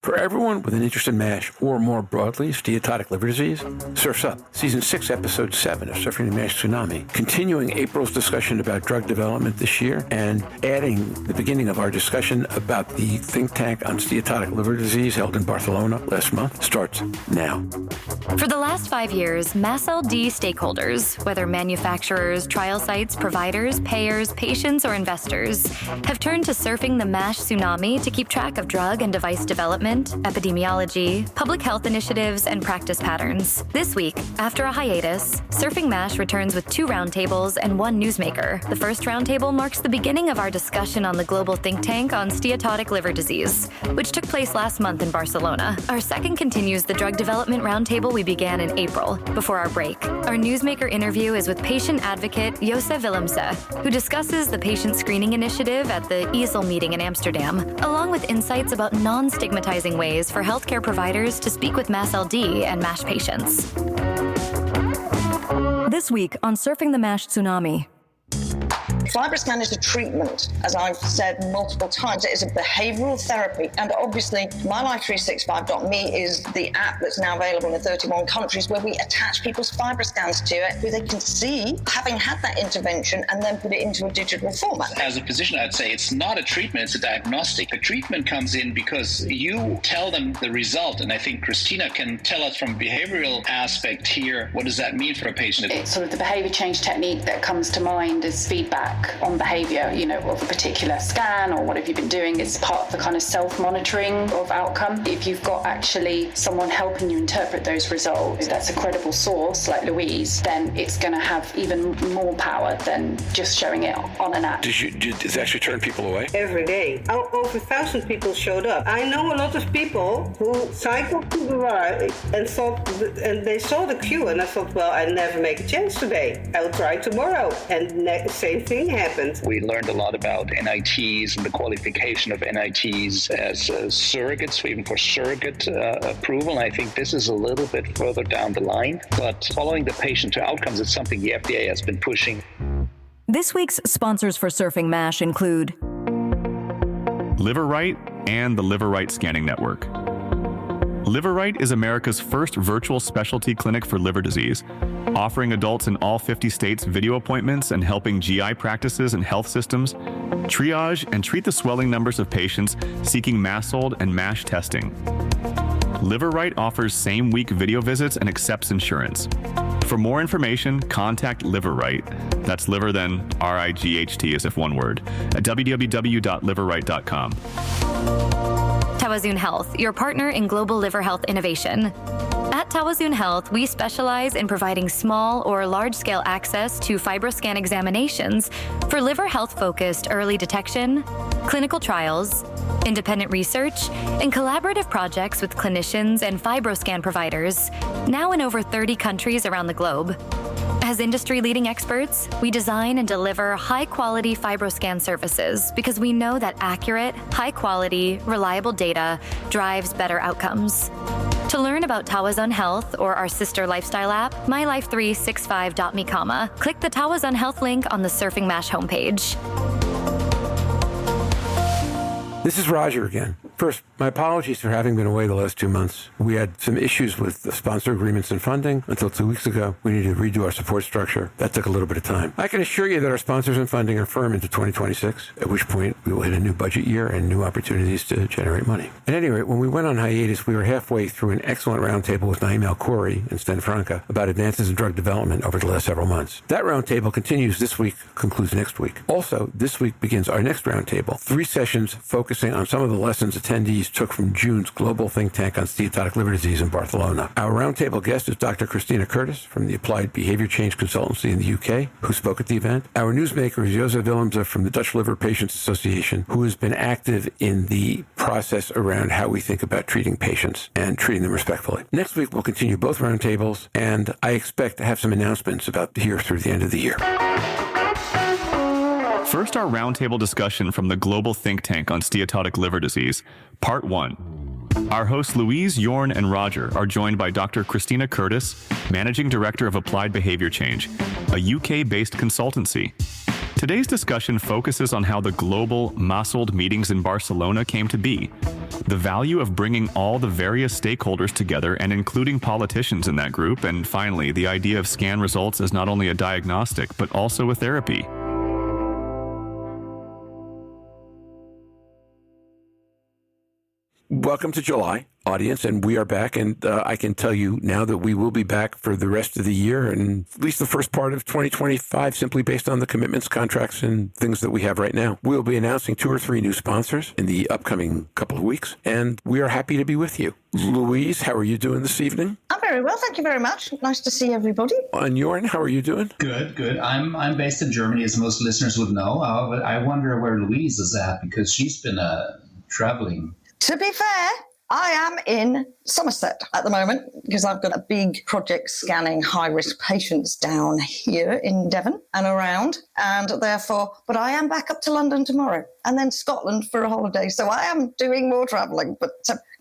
For everyone with an interest in MASH, or more broadly, steatotic liver disease, Surf's Up, Season 6, Episode 7 of Surfing the MASH Tsunami, continuing April's discussion about drug development this year and adding the beginning of our discussion about the think tank on steatotic liver disease held in Barcelona last month, starts now. For the last 5 years, SLD stakeholders, whether manufacturers, trial sites, providers, payers, patients, or investors, have turned to Surfing the MASH Tsunami to keep track of drug and device development, epidemiology, public health initiatives, and practice patterns. This week, after a hiatus, Surfing MASH returns with 2 roundtables and 1 Newsmaker. The first roundtable marks the beginning of our discussion on the global think tank on steatotic liver disease, which took place last month in Barcelona. Our second continues the drug development roundtable we began in April, before our break. Our Newsmaker interview is with patient advocate Willemse, who discusses the patient screening initiative at the EASL meeting in Amsterdam, along with insights about non-stigmatizing ways for healthcare providers to speak with MASH-LD and MASH patients. This week on Surfing the MASH Tsunami. FibroScan is a treatment, as I've said multiple times. It is a behavioural therapy, and obviously MyLife365.me is the app that's now available in 31 countries where we attach people's FibroScans to it, where they can see having had that intervention and then put it into a digital format. As a physician, I'd say it's not a treatment, it's a diagnostic. A treatment comes in because you tell them the result, and I think Kristina can tell us from a behavioural aspect here, what does that mean for a patient? It's sort of the behaviour change technique that comes to mind is feedback on behaviour, of a particular scan or what have you been doing. It's part of the kind of self-monitoring of outcome. If you've got actually someone helping you interpret those results, that's a credible source like Louise, then it's going to have even more power than just showing it on an app. Does it actually turn people away? Every day. Over 1,000 people showed up. I know a lot of people who cycled to the ride and they saw the queue, and I thought, well, I never make a chance today. I'll try tomorrow. And same thing happened. We learned a lot about NITs and the qualification of NITs as surrogates, even for surrogate approval. And I think this is a little bit further down the line. But following the patient to outcomes is something the FDA has been pushing. This week's sponsors for Surfing MASH include LiverRight and the LiverRight Scanning Network. LiverRight is America's first virtual specialty clinic for liver disease, offering adults in all 50 states video appointments and helping GI practices and health systems triage and treat the swelling numbers of patients seeking MASLD and MASH testing. LiverRight offers same-week video visits and accepts insurance. For more information, contact LiverRight. That's liver then R-I-G-H-T as if one word, at www.liverright.com. Tawazun Health, your partner in global liver health innovation. At Tawazun Health, we specialize in providing small or large-scale access to FibroScan examinations for liver health-focused early detection, clinical trials, independent research, and collaborative projects with clinicians and FibroScan providers, now in over 30 countries around the globe. As industry-leading experts, we design and deliver high-quality FibroScan services because we know that accurate, high-quality, reliable data drives better outcomes. To learn about Tawazun Health or our sister lifestyle app, MyLife365.me, click the Tawazun Health link on the Surfing MASH homepage. This is Roger again. First, my apologies for having been away the last 2 months. We had some issues with the sponsor agreements and funding until 2 weeks ago. We needed to redo our support structure. That took a little bit of time. I can assure you that our sponsors and funding are firm into 2026, at which point we will hit a new budget year and new opportunities to generate money. At any rate, when we went on hiatus, we were halfway through an excellent roundtable with Naim El-Khoury and Sten Franca about advances in drug development over the last several months. That roundtable continues this week, concludes next week. Also, this week begins our next roundtable, 3 sessions focusing on some of the lessons attendees took from June's global think tank on steatotic liver disease in Barcelona. Our roundtable guest is Dr. Kristina Curtis from the Applied Behaviour Change consultancy in the UK, who spoke at the event. Our newsmaker is Willemse from the Dutch Liver Patients Association, who has been active in the process around how we think about treating patients and treating them respectfully. Next week, we'll continue both roundtables, and I expect to have some announcements about here through the end of the year. First, our roundtable discussion from the global think tank on steatotic liver disease, Part 1. Our hosts Louise, Jörn, and Roger are joined by Dr. Kristina Curtis, Managing Director of Applied Behaviour Change, a UK-based consultancy. Today's discussion focuses on how the global MASLD meetings in Barcelona came to be, the value of bringing all the various stakeholders together and including politicians in that group, and finally, the idea of scan results as not only a diagnostic, but also a therapy. Welcome to July, audience, and we are back, and I can tell you now that we will be back for the rest of the year and at least the first part of 2025, simply based on the commitments, contracts, and things that we have right now. We'll be announcing 2 or 3 new sponsors in the upcoming couple of weeks, and we are happy to be with you. Louise, how are you doing this evening? I'm very well, thank you very much. Nice to see everybody. And Jörn, how are you doing? Good. I'm based in Germany, as most listeners would know. But I wonder where Louise is at, because she's been traveling. To be fair, I am in Somerset at the moment because I've got a big project scanning high-risk patients down here in Devon and around, and therefore, but I am back up to London tomorrow and then Scotland for a holiday. So I am doing more travelling, but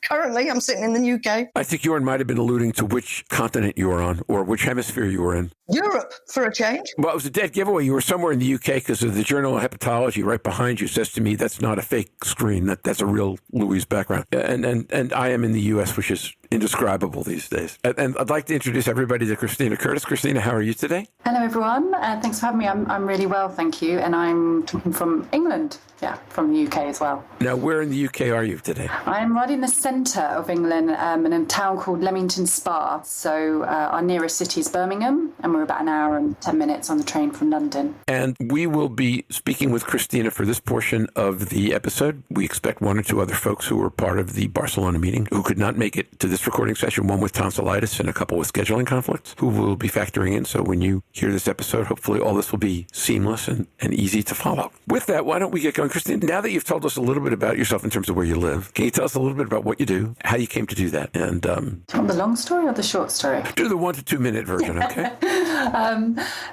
currently I'm sitting in the UK. I think Jörn might have been alluding to which continent you were on or which hemisphere you were in. Europe, for a change. Well, it was a dead giveaway. You were somewhere in the UK because of the Journal of Hepatology right behind you says to me that's not a fake screen. That's a real Louise background. And I am in the US, which is indescribable these days. And I'd like to introduce everybody to Kristina Curtis. Kristina, how are you today? Hello, everyone. Thanks for having me. I'm really well, thank you. And I'm talking from England. Yeah, from the UK as well. Now, where in the UK are you today? I'm right in the centre of England in a town called Leamington Spa. So our nearest city is Birmingham, and we're about an hour and 10 minutes on the train from London. And we will be speaking with Kristina for this portion of the episode. We expect 1 or 2 other folks who were part of the Barcelona meeting who could not make it to this recording session, 1 with tonsillitis and a couple with scheduling conflicts, who will be factoring in. So when you hear this episode, hopefully all this will be seamless and easy to follow. With that, why don't we get going? Kristina, now that you've told us a little bit about yourself in terms of where you live, can you tell us a little bit about what you do, how you came to do that? And do you want the long story or the short story? Do the 1 to 2 minute version, okay?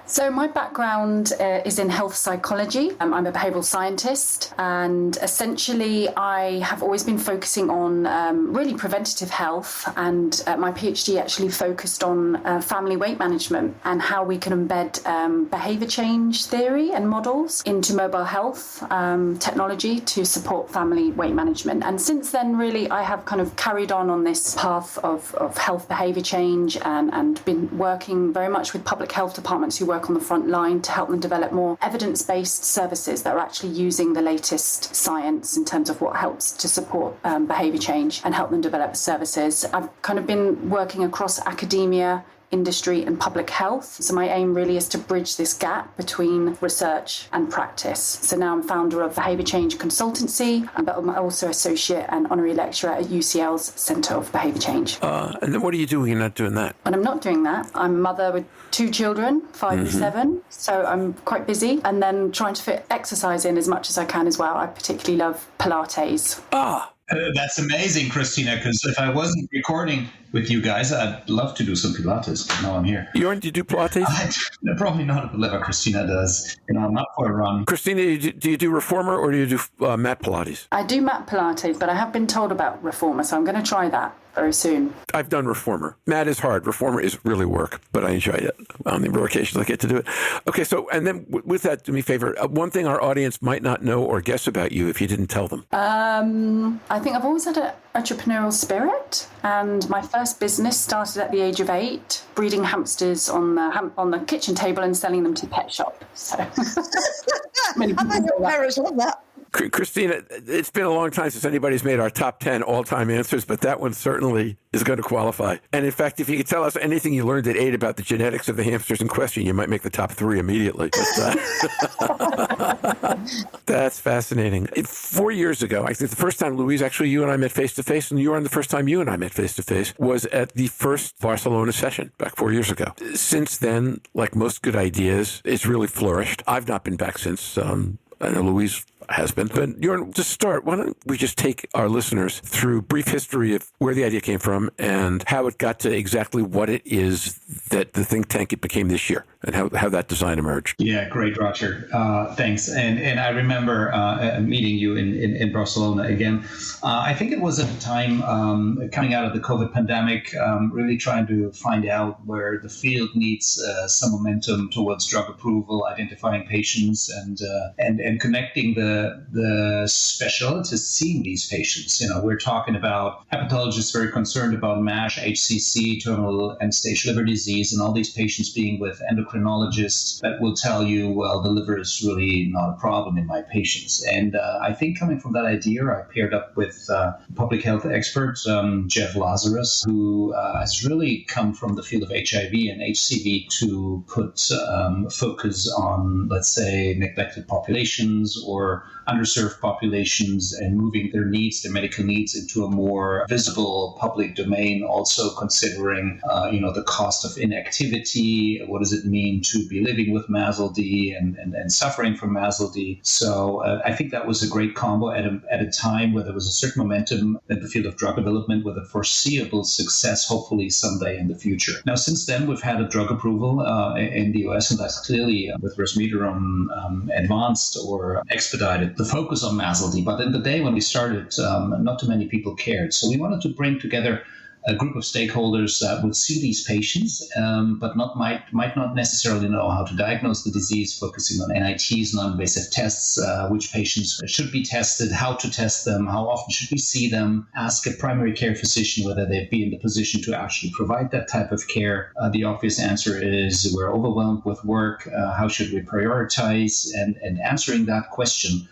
So my background is in health psychology. I'm a behavioural scientist, and essentially I have always been focusing on really preventative health, and my PhD actually focused on family weight management and how we can embed behaviour change theory and models into mobile health technology to support family weight management. And since then, really, I have kind of carried on this path of health behaviour change and been working very much with public health departments who work on the front line to help them develop more evidence-based services that are actually using the latest science in terms of what helps to support behaviour change and help them develop services. I've kind of been working across academia, industry and public health. So my aim really is to bridge this gap between research and practice. So now I'm founder of Behaviour Change consultancy, but I'm also associate and honorary lecturer at UCL's Centre of Behaviour Change. And then what are you doing when you're not doing that? When I'm not doing that, I'm a mother with 2 children, 5 and 7. So I'm quite busy, and then trying to fit exercise in as much as I can as well. I particularly love Pilates. That's amazing, Kristina, because if I wasn't recording with you guys, I'd love to do some Pilates, but now I'm here. Jörn, do you do Pilates? Probably not at the level Kristina does. I'm up for a run. Kristina, do you do Reformer or do you do mat Pilates? I do mat Pilates, but I have been told about Reformer, so I'm going to try that very soon. I've done Reformer. Mat is hard. Reformer is really work, but I enjoy it on the rare occasions I get to do it. Okay, so, and then with that, do me a favor. One thing our audience might not know or guess about you if you didn't tell them. I think I've always had an entrepreneurial spirit, and my first business started at the age of 8, breeding hamsters on the kitchen table and selling them to pet shop. So, I bet your parents love that. Kristina, it's been a long time since anybody's made our top 10 all-time answers, but that one certainly is going to qualify. And in fact, if you could tell us anything you learned at 8 about the genetics of the hamsters in question, you might make the top 3 immediately. That's fascinating. 4 years ago, I think the first time, Louise, actually you and I met face-to-face, and Jörn, the first time you and I met face-to-face was at the first Barcelona session back 4 years ago. Since then, like most good ideas, it's really flourished. I've not been back since. I know Louise has been. But Jörn, to start, why don't we just take our listeners through a brief history of where the idea came from and how it got to exactly what it is that the think tank it became this year and how that design emerged. Yeah, great, Roger. Thanks. And I remember meeting you in Barcelona again. I think it was at the time coming out of the COVID pandemic, really trying to find out where the field needs some momentum towards drug approval, identifying patients and connecting the the specialists seeing these patients. We're talking about hepatologists very concerned about MASH, HCC, terminal end-stage liver disease, and all these patients being with endocrinologists that will tell you, well, the liver is really not a problem in my patients. And I think coming from that idea, I paired up with public health expert Jeff Lazarus, who has really come from the field of HIV and HCV to put focus on, let's say, neglected populations or underserved populations and moving their needs, their medical needs, into a more visible public domain, also considering, the cost of inactivity. What does it mean to be living with MASLD and suffering from MASLD? So I think that was a great combo at a time where there was a certain momentum in the field of drug development with a foreseeable success, hopefully someday in the future. Now, since then, we've had a drug approval in the US, and that's clearly with resmetirom advanced or expedited the focus on MASLD. But in the day when we started, not too many people cared. So we wanted to bring together a group of stakeholders that would see these patients, but might not necessarily know how to diagnose the disease, focusing on NITs, non-invasive tests, which patients should be tested, how to test them, how often should we see them, ask a primary care physician whether they'd be in the position to actually provide that type of care. The obvious answer is we're overwhelmed with work. How should we prioritize? And answering that question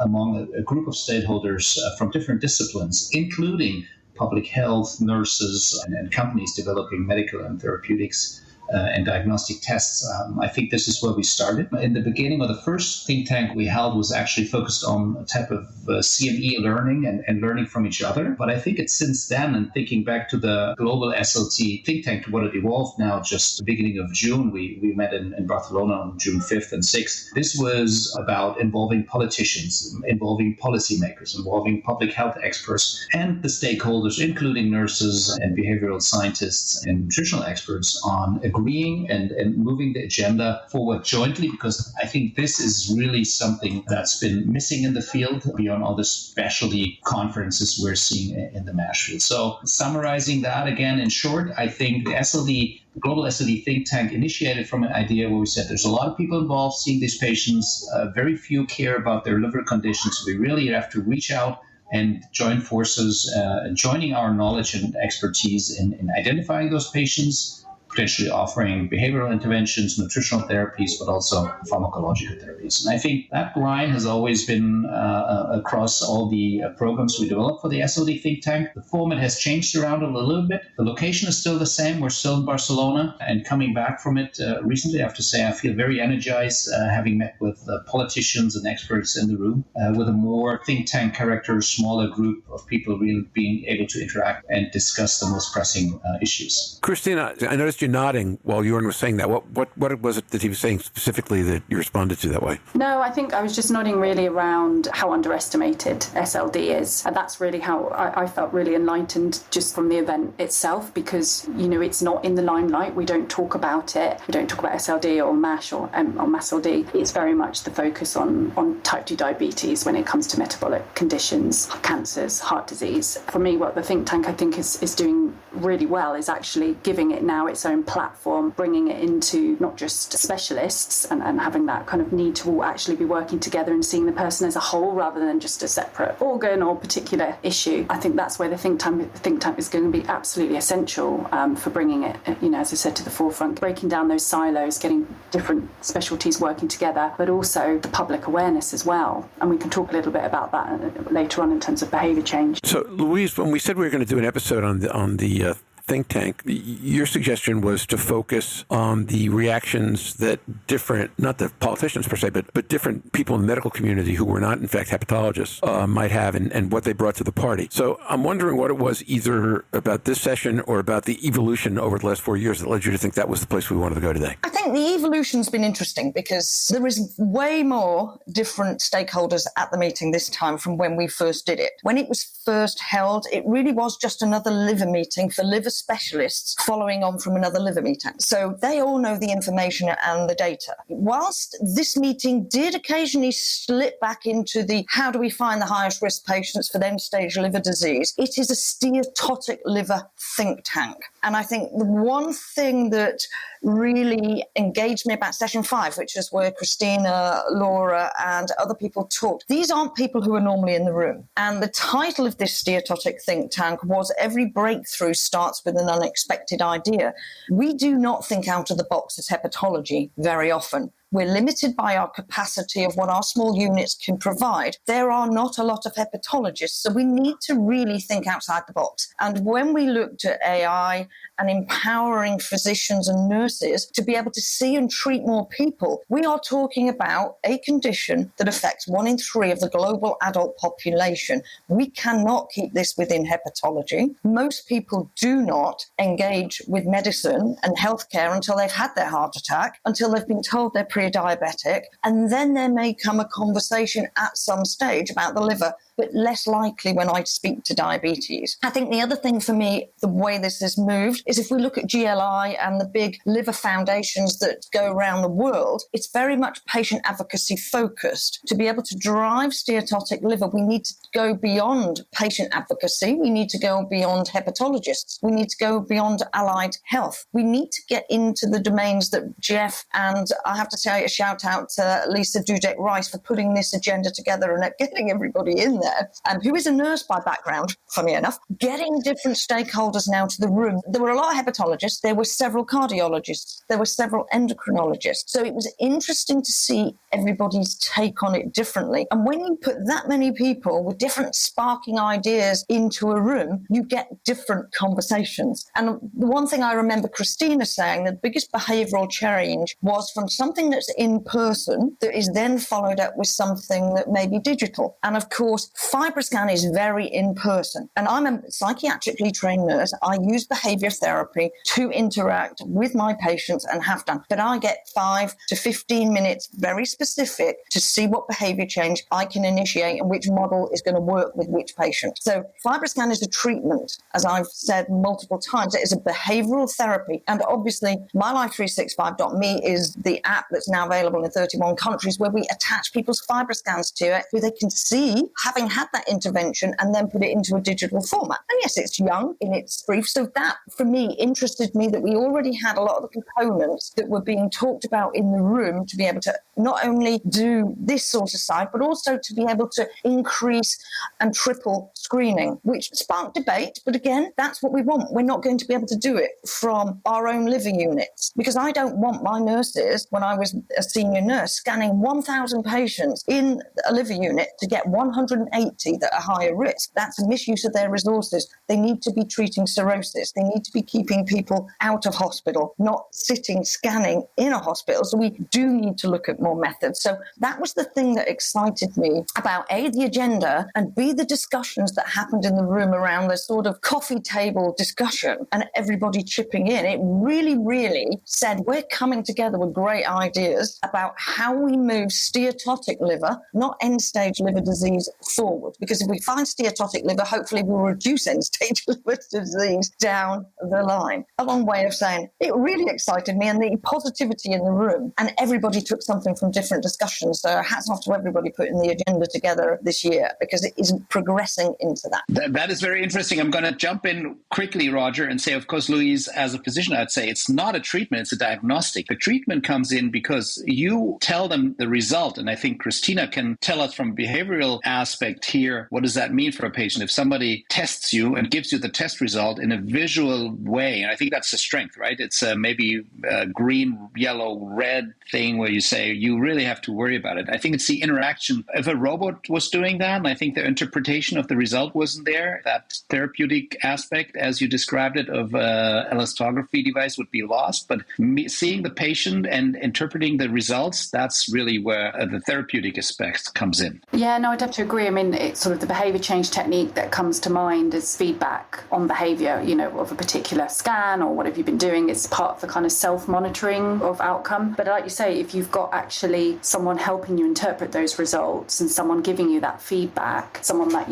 among a group of stakeholders from different disciplines, including public health, nurses, and companies developing medical and therapeutics and diagnostic tests. I think this is where we started. In the beginning, or the first think tank we held was actually focused on a type of CME learning and learning from each other. But I think it's since then, and thinking back to the global SLT think tank, to what it evolved now, just the beginning of June, we met in Barcelona on June 5th and 6th. This was about involving politicians, involving policymakers, involving public health experts, and the stakeholders, including nurses and behavioral scientists and nutritional experts, on agreeing and moving the agenda forward jointly, because I think this is really something that's been missing in the field beyond all the specialty conferences we're seeing in the MASH field. So summarizing that again, in short, I think the global SLD think tank initiated from an idea where we said there's a lot of people involved seeing these patients, very few care about their liver conditions. So we really have to reach out and join forces, joining our knowledge and expertise in identifying those patients, potentially offering behavioral interventions, nutritional therapies, but also pharmacological therapies. And I think that line has always been across all the programs we developed for the SLD think tank. The format has changed around a little bit. The location is still the same. We're still in Barcelona, and coming back from it recently, I have to say I feel very energized, having met with politicians and experts in the room, with a more think tank character, smaller group of people really being able to interact and discuss the most pressing issues. Kristina, I noticed you nodding while Jörn was saying that. What was it that he was saying specifically that you responded to that way? No, I think I was just nodding really around how underestimated SLD is. And that's really how I felt really enlightened just from the event itself, because, it's not in the limelight. We don't talk about it. We don't talk about SLD or MASH or MASLD. It's very much the focus on type 2 diabetes when it comes to metabolic conditions, cancers, heart disease. For me, what the think tank I think is doing really well is actually giving it now its own platform, bringing it into not just specialists and having that kind of need to all actually be working together and seeing the person as a whole rather than just a separate organ or particular issue. I think that's where the think tank is going to be absolutely essential for bringing it, as I said, to the forefront, breaking down those silos, getting different specialties working together, but also the public awareness as well. And we can talk a little bit about that later on in terms of behaviour change. So, Louise, when we said we were going to do an episode on the think tank, your suggestion was to focus on the reactions that different, not the politicians per se, but different people in the medical community who were not in fact hepatologists might have, and what they brought to the party. So I'm wondering what it was either about this session or about the evolution over the last 4 years that led you to think that was the place we wanted to go today. I think the evolution's been interesting because there is way more different stakeholders at the meeting this time from when we first did it. When it was first held, it really was just another liver meeting for liver specialists following on from another liver meeting. So they all know the information and the data. Whilst this meeting did occasionally slip back into the how do we find the highest risk patients for end-stage liver disease, it is a steatotic liver think tank. And I think the one thing that really engaged me about session 5, which is where Kristina, Laura, and other people talked. These aren't people who are normally in the room. And the title of this steatotic think tank was Every Breakthrough Starts with an Unexpected Idea. We do not think out of the box as hepatology very often. We're limited by our capacity of what our small units can provide. There are not a lot of hepatologists, so we need to really think outside the box. And when we looked at AI and empowering physicians and nurses to be able to see and treat more people, we are talking about a condition that affects 1 in 3 of the global adult population. We cannot keep this within hepatology. Most people do not engage with medicine and healthcare until they've had their heart attack, until they've been told they're pre-diabetic, and then there may come a conversation at some stage about the liver, but less likely when I speak to diabetes. I think the other thing for me, the way this has moved, is if we look at GLI and the big liver foundations that go around the world, it's very much patient advocacy focused. To be able to drive steatotic liver, we need to go beyond patient advocacy. We need to go beyond hepatologists. We need to go beyond allied health. We need to get into the domains that Jeff, and I have to say a shout out to Lisa Dudek-Rice for putting this agenda together and getting everybody in there. Who is a nurse by background, funny enough, getting different stakeholders now to the room. There were a lot of hepatologists, there were several cardiologists, there were several endocrinologists. So it was interesting to see everybody's take on it differently. And when you put that many people with different sparking ideas into a room, you get different conversations. And the one thing I remember Kristina saying, the biggest behavioural change was from something that's in person that is then followed up with something that may be digital. And of course, FibroScan is very in person. And I'm a psychiatrically trained nurse. I use behavior therapy to interact with my patients and have done. But I get 5 to 15 minutes very specific to see what behavior change I can initiate and which model is going to work with which patient. So FibroScan is a treatment, as I've said multiple times. It is a behavioral therapy. And obviously, MyLife365.me is the app that's now available in 31 countries where we attach people's FibroScans to it, where they can see having had that intervention and then put it into a digital format. And yes, it's young in its brief. So that, for me, interested me that we already had a lot of the components that were being talked about in the room to be able to not only do this sort of side, but also to be able to increase and triple screening, which sparked debate. But again, that's what we want. We're not going to be able to do it from our own liver units, because I don't want my nurses, when I was a senior nurse, scanning 1,000 patients in a liver unit to get 180 that are higher risk. That's a misuse of their resources. They need to be treating cirrhosis. They need to be keeping people out of hospital, not sitting scanning in a hospital. So we do need to look at more methods. So that was the thing that excited me about A, the agenda, and B, the discussions that happened in the room around the sort of coffee table discussion and everybody chipping in. It really, really said we're coming together with great ideas about how we move steatotic liver, not end-stage liver disease, forward. Because if we find steatotic liver, hopefully we'll reduce end-stage liver disease down the line. A long way of saying it really excited me, and the positivity in the room, and everybody took something from different discussions. So hats off to everybody putting the agenda together this year, because it is progressing into that. That is very interesting. I'm going to jump in quickly, Roger, and say, of course, Louise, as a physician, I'd say it's not a treatment, it's a diagnostic. The treatment comes in because you tell them the result. And I think Kristina can tell us from a behavioral aspect here, what does that mean for a patient? If somebody tests you and gives you the test result in a visual way, and I think that's the strength, right? It's maybe a green, yellow, red thing where you say you really have to worry about it. I think it's the interaction. If a robot was doing that, and I think the interpretation of the result wasn't there, that therapeutic aspect, as you described it, of elastography device would be lost. But seeing the patient and interpreting the results, that's really where the therapeutic aspect comes in. Yeah, no, I'd have to agree. I mean, mean, it's sort of the behaviour change technique that comes to mind is feedback on behaviour, of a particular scan or what have you been doing. It's part of the kind of self-monitoring of outcome. But like you say, if you've got actually someone helping you interpret those results and someone giving you that feedback, someone that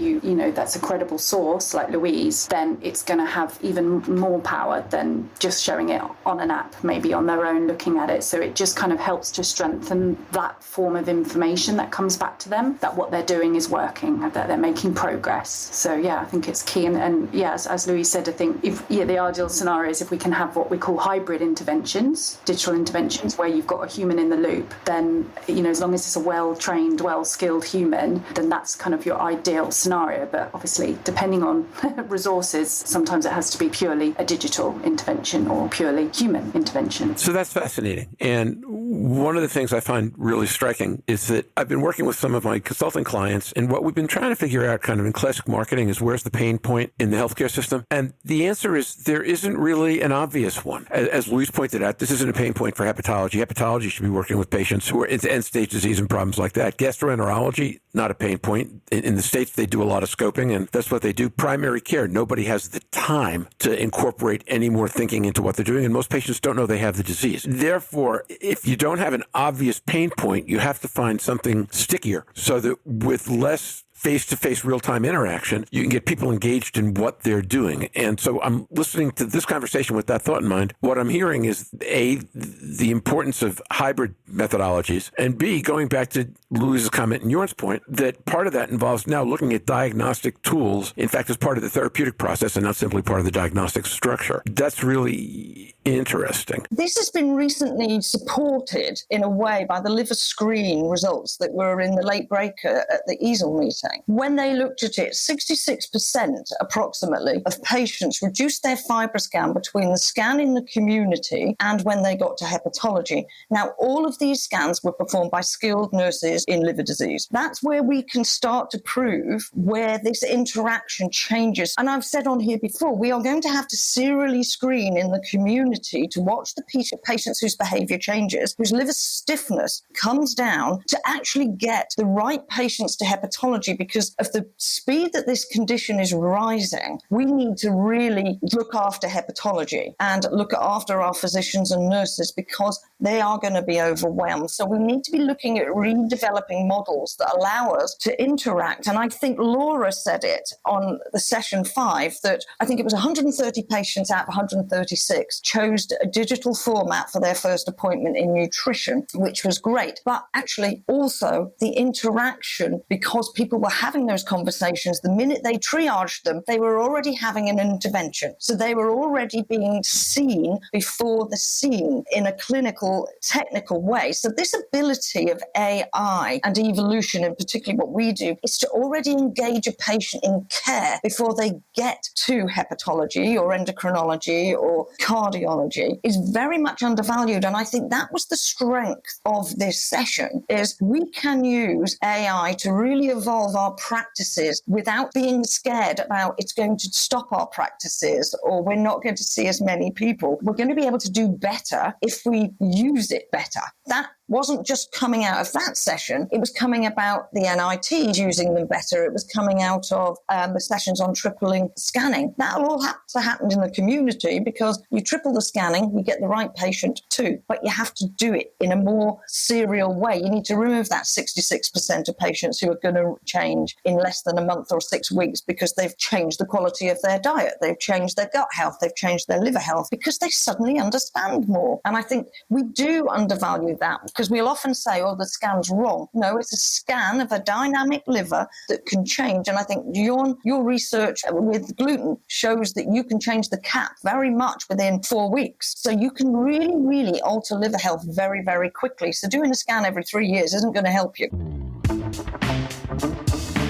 that's a credible source like Louise, then it's going to have even more power than just showing it on an app, maybe on their own, looking at it. So it just kind of helps to strengthen that form of information that comes back to them, that what they're doing is working, that they're making progress. So yeah, I think it's key. And yeah, as Louise said, I think the ideal scenario is if we can have what we call hybrid interventions, digital interventions, where you've got a human in the loop, then, as long as it's a well-trained, well-skilled human, then that's kind of your ideal scenario. But obviously, depending on resources, sometimes it has to be purely a digital intervention or purely human intervention. So that's fascinating. And one of the things I find really striking is that I've been working with some of my consulting clients, and what we've been trying to figure out kind of in classic marketing is where's the pain point in the healthcare system? And the answer is there isn't really an obvious one. As Louise pointed out, this isn't a pain point for hepatology. Hepatology should be working with patients who are in end-stage disease and problems like that. Gastroenterology, not a pain point. In the States, they do a lot of scoping, and that's what they do. Primary care, nobody has the time to incorporate any more thinking into what they're doing, and most patients don't know they have the disease. Therefore, if you don't have an obvious pain point, you have to find something stickier so that with less face-to-face real-time interaction, you can get people engaged in what they're doing. And so I'm listening to this conversation with that thought in mind. What I'm hearing is, A, the importance of hybrid methodologies, and B, going back to Louise's comment and Jörn's point, that part of that involves now looking at diagnostic tools, in fact, as part of the therapeutic process and not simply part of the diagnostic structure. That's really interesting. This has been recently supported in a way by the liver screen results that were in the late breaker at the EASL meeting. When they looked at it, 66% approximately of patients reduced their FibroScan between the scan in the community and when they got to hepatology. Now, all of these scans were performed by skilled nurses in liver disease. That's where we can start to prove where this interaction changes. And I've said on here before, we are going to have to serially screen in the community to watch the patients whose behaviour changes, whose liver stiffness comes down, to actually get the right patients to hepatology. Because of the speed that this condition is rising, we need to really look after hepatology and look after our physicians and nurses because they are going to be overwhelmed. So we need to be looking at redeveloping models that allow us to interact. And I think Laura said it on the session 5 that I think it was 130 patients out of 136 chose a digital format for their first appointment in nutrition, which was great. But actually also the interaction, because people were having those conversations, the minute they triaged them, they were already having an intervention. So they were already being seen before the scene in a clinical, technical way. So this ability of AI and evolution, and particularly what we do, is to already engage a patient in care before they get to hepatology or endocrinology or cardiology, is very much undervalued. And I think that was the strength of this session, is we can use AI to really evolve our practices without being scared about it's going to stop our practices or we're not going to see as many people. We're going to be able to do better if we use it better. That wasn't just coming out of that session. It was coming about the NITs using them better. It was coming out of the sessions on tripling scanning. That'll all have to happen in the community because you triple the scanning, you get the right patient too. But you have to do it in a more serial way. You need to remove that 66% of patients who are going to change in less than a month or 6 weeks because they've changed the quality of their diet, they've changed their gut health, they've changed their liver health because they suddenly understand more. And I think we do undervalue that because we'll often say, oh, the scan's wrong. No, it's a scan of a dynamic liver that can change. And I think your research with gluten shows that you can change the cap very much within 4 weeks. So you can really, really alter liver health very, very quickly. So doing a scan every 3 years isn't going to help you.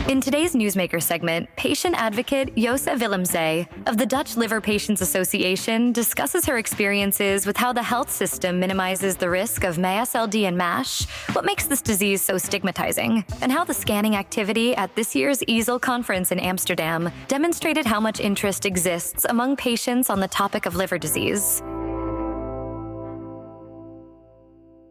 In today's Newsmaker segment, patient advocate Jose Willemse of the Dutch Liver Patients Association discusses her experiences with how the health system minimizes the risk of SLD and MASH, what makes this disease so stigmatizing, and how the scanning activity at this year's EASL conference in Amsterdam demonstrated how much interest exists among patients on the topic of liver disease.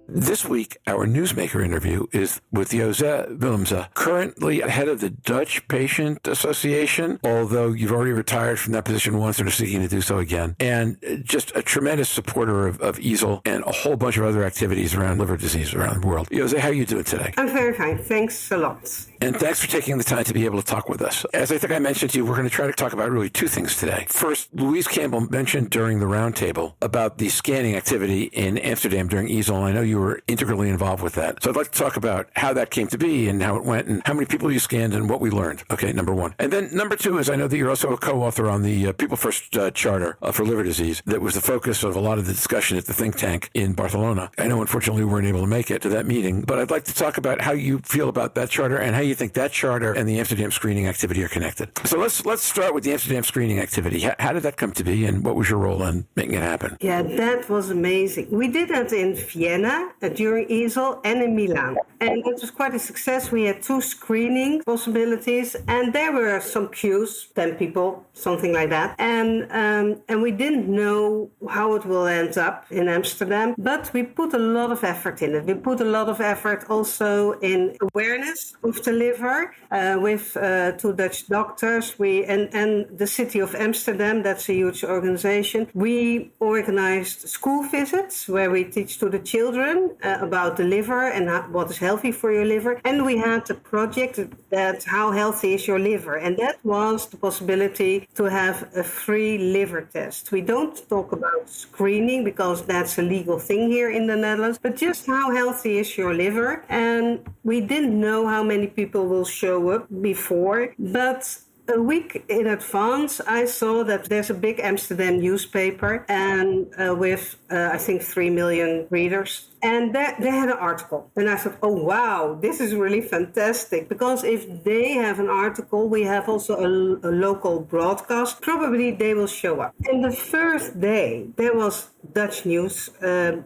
This week, our Newsmaker interview is with Willemse, currently head of the Dutch Patient Association, although you've already retired from that position once and are seeking to do so again, and just a tremendous supporter of EASL and a whole bunch of other activities around liver disease around the world. Jose, how are you doing today? I'm very fine. Thanks a lot. And thanks for taking the time to be able to talk with us. As I think I mentioned to you, we're going to try to talk about really two things today. First, Louise Campbell mentioned during the roundtable about the scanning activity in Amsterdam during EASL. I know you were integrally involved with that. So I'd like to talk about how that came to be and how it went and how many people you scanned and what we learned. Okay, number one. And then number two is I know that you're also a co-author on the People First Charter for Liver Disease that was the focus of a lot of the discussion at the think tank in Barcelona. I know, unfortunately, we weren't able to make it to that meeting, but I'd like to talk about how you feel about that charter and how you think that charter and the Amsterdam screening activity are connected. So let's start with the Amsterdam screening activity. How did that come to be and what was your role in making it happen? Yeah, that was amazing. We did that in Vienna during EASL and in Milan. And it was quite a success. We had 2 screening possibilities and there were some queues, 10 people, something like that. And we didn't know how it will end up in Amsterdam, but we put a lot of effort in it. We put a lot of effort also in awareness of the liver with 2 Dutch doctors. And the city of Amsterdam, that's a huge organization. We organized school visits where we teach to the children about the liver and what is healthy for your liver. And we had a project that how healthy is your liver? And that was the possibility to have a free liver test. We don't talk about screening because that's a legal thing here in the Netherlands, but just how healthy is your liver? And we didn't know how many people will show up before, but a week in advance, I saw that there's a big Amsterdam newspaper and with, I think, 3 million readers. And they had an article. And I thought, oh, wow, this is really fantastic. Because if they have an article, we have also a local broadcast. Probably they will show up. And the first day, there was Dutch news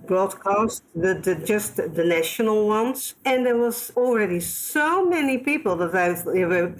broadcast, just the national ones. And there was already so many people that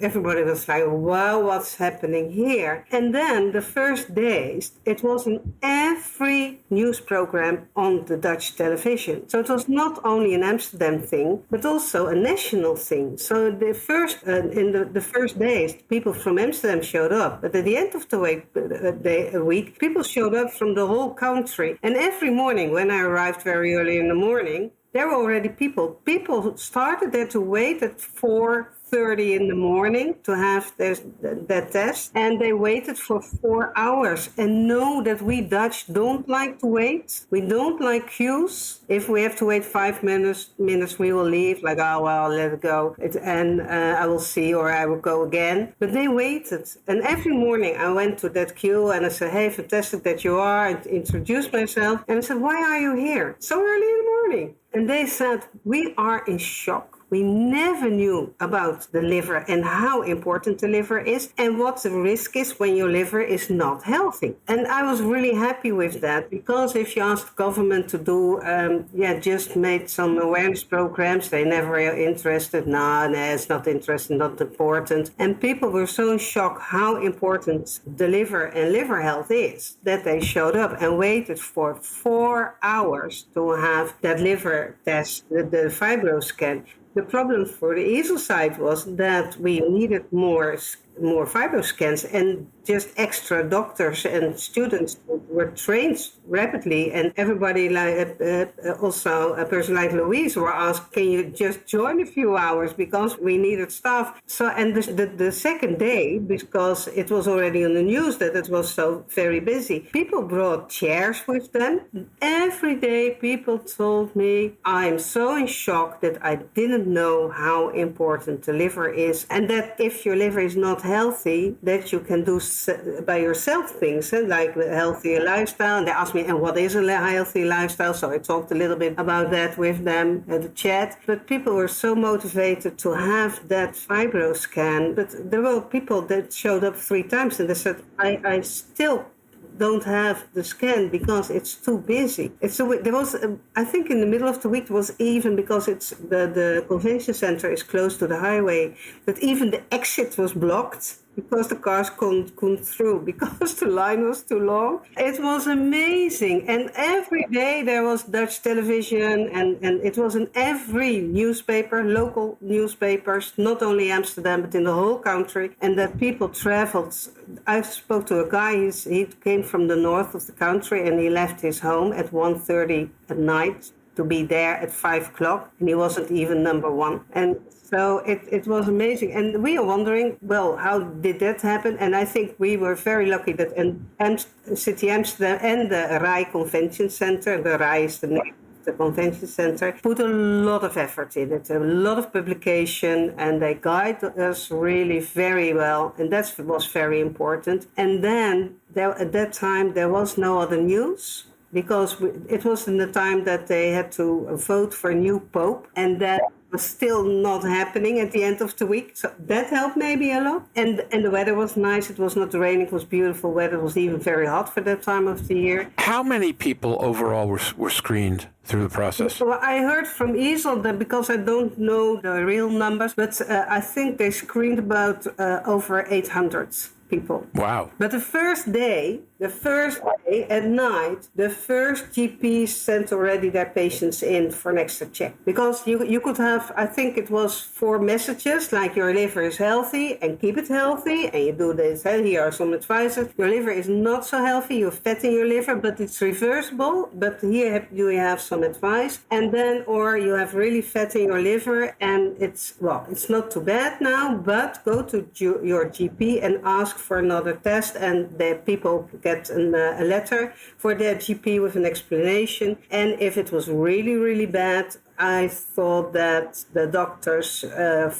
everybody was like, wow, what's happening here? And then the first days, it was in every news program on the Dutch television. So it was not only an Amsterdam thing, but also a national thing. So the first in the first days, people from Amsterdam showed up. But at the end of the week, people showed up from the whole country. And every morning, when I arrived very early in the morning, there were already people. People started there to wait at 4:30 in the morning to have that test. And they waited for 4 hours. And know that we Dutch don't like to wait. We don't like queues. If we have to wait 5 minutes, we will leave. Like, oh, well, let it go. I will see or I will go again. But they waited. And every morning I went to that queue and I said, hey, fantastic that you are. I introduced myself. And I said, why are you here so early in the morning? And they said, we are in shock. We never knew about the liver and how important the liver is and what the risk is when your liver is not healthy. And I was really happy with that because if you ask the government to do, just made some awareness programs, they never are interested. No, it's not interesting, not important. And people were so in shock how important the liver and liver health is that they showed up and waited for 4 hours to have that liver test, the fibro scan. The problem for the EASL side was that we needed more fibro scans and just extra doctors and students were trained rapidly. And everybody, also a person like Louise, were asked, can you just join a few hours because we needed staff. So, and the second day, because it was already on the news that it was so very busy, people brought chairs with them. Every day people told me, I'm so in shock that I didn't know how important the liver is and that if your liver is not healthy, that you can do by yourself things like a healthy lifestyle. And they asked me, and what is a healthy lifestyle? So I talked a little bit about that with them at the chat. But people were so motivated to have that fibro scan. But there were people that showed up 3 times and they said, I still don't have the scan because it's too busy. There was, I think in the middle of the week, it was even because the convention center is close to the highway, that even the exit was blocked. because the cars couldn't come through because the line was too long. It was amazing. And every day there was Dutch television and it was in every newspaper, local newspapers, not only Amsterdam, but in the whole country. And that people traveled. I spoke to a guy, he came from the north of the country and he left his home at 1:30 at night to be there at 5 o'clock. And he wasn't even number one. And so it was amazing. And we are wondering, well, how did that happen? And I think we were very lucky that City Amsterdam and the RAI Convention Center, the RAI is the name of the convention center, put a lot of effort in it, a lot of publication, and they guided us really very well. And that was very important. And then at that time, there was no other news, because it was in the time that they had to vote for a new pope, and that was still not happening at the end of the week. So that helped maybe a lot. And the weather was nice. It was not raining. It was beautiful weather. It was even very hot for that time of the year. How many people overall were screened through the process? Well, I heard from EASL that, because I don't know the real numbers, but I think they screened about over 800 people. Wow. But the first day at night, the first GPs sent already their patients in for an extra check. Because you could have, I think it was 4 messages, like your liver is healthy and keep it healthy, and you do this, and here are some advices. Your liver is not so healthy, you have fat in your liver, but it's reversible, but here you have some advice. And then, or you have really fat in your liver, and it's not too bad now, but go to your GP and ask for another test, and the people get a letter for their GP with an explanation. And if it was really, really bad, I thought that the doctors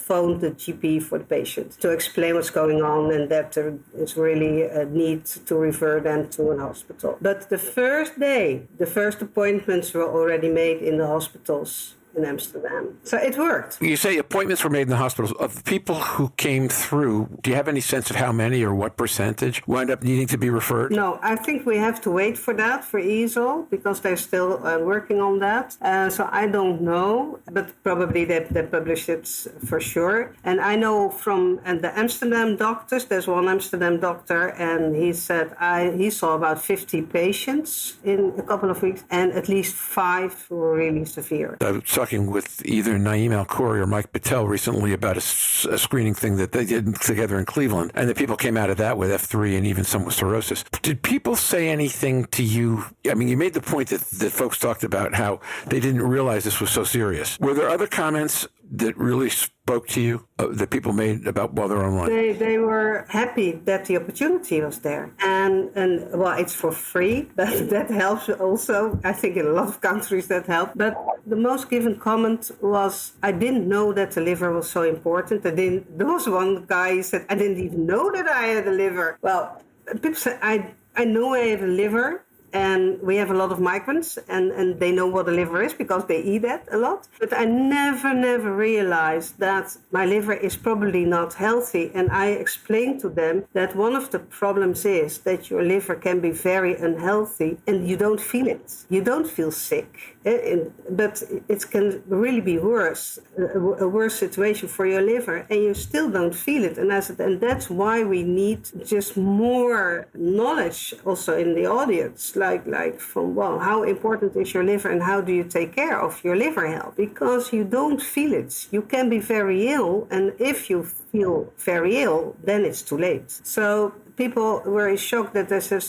phoned the GP for the patient to explain what's going on, and that there is really a need to refer them to an hospital. But the first day, the first appointments were already made in the hospitals in Amsterdam. So it worked. You say appointments were made in the hospitals. Of the people who came through, do you have any sense of how many or what percentage wound up needing to be referred? No, I think we have to wait for that, for EASL, because they're still working on that. So I don't know, but probably they publish it for sure. And I know from the Amsterdam doctors, there's one Amsterdam doctor, and he said he saw about 50 patients in a couple of weeks, and at least 5 were really severe. Talking with either Naeem Al-Khoury or Mike Patel recently about a screening thing that they did together in Cleveland, and the people came out of that with F3 and even some with cirrhosis. Did people say anything to you? I mean, you made the point that folks talked about how they didn't realize this was so serious. Were there other comments that really spoke to you that people made about while they're online? They were happy that the opportunity was there. And well, it's for free, but that helps also. I think in a lot of countries that helped. But the most given comment was, I didn't know that the liver was so important. There was one guy who said, I didn't even know that I had a liver. Well, people say, I know I have a liver. And we have a lot of migrants, and they know what a liver is because they eat that a lot. But I never realized that my liver is probably not healthy. And I explained to them that one of the problems is that your liver can be very unhealthy and you don't feel it. You don't feel sick. But it can really be worse, a worse situation for your liver, and you still don't feel it. And I said, and that's why we need just more knowledge also in the audience. Like from, well, how important is your liver and how do you take care of your liver health? Because you don't feel it. You can be very ill, and if you feel very ill, then it's too late. So people were shocked that they said,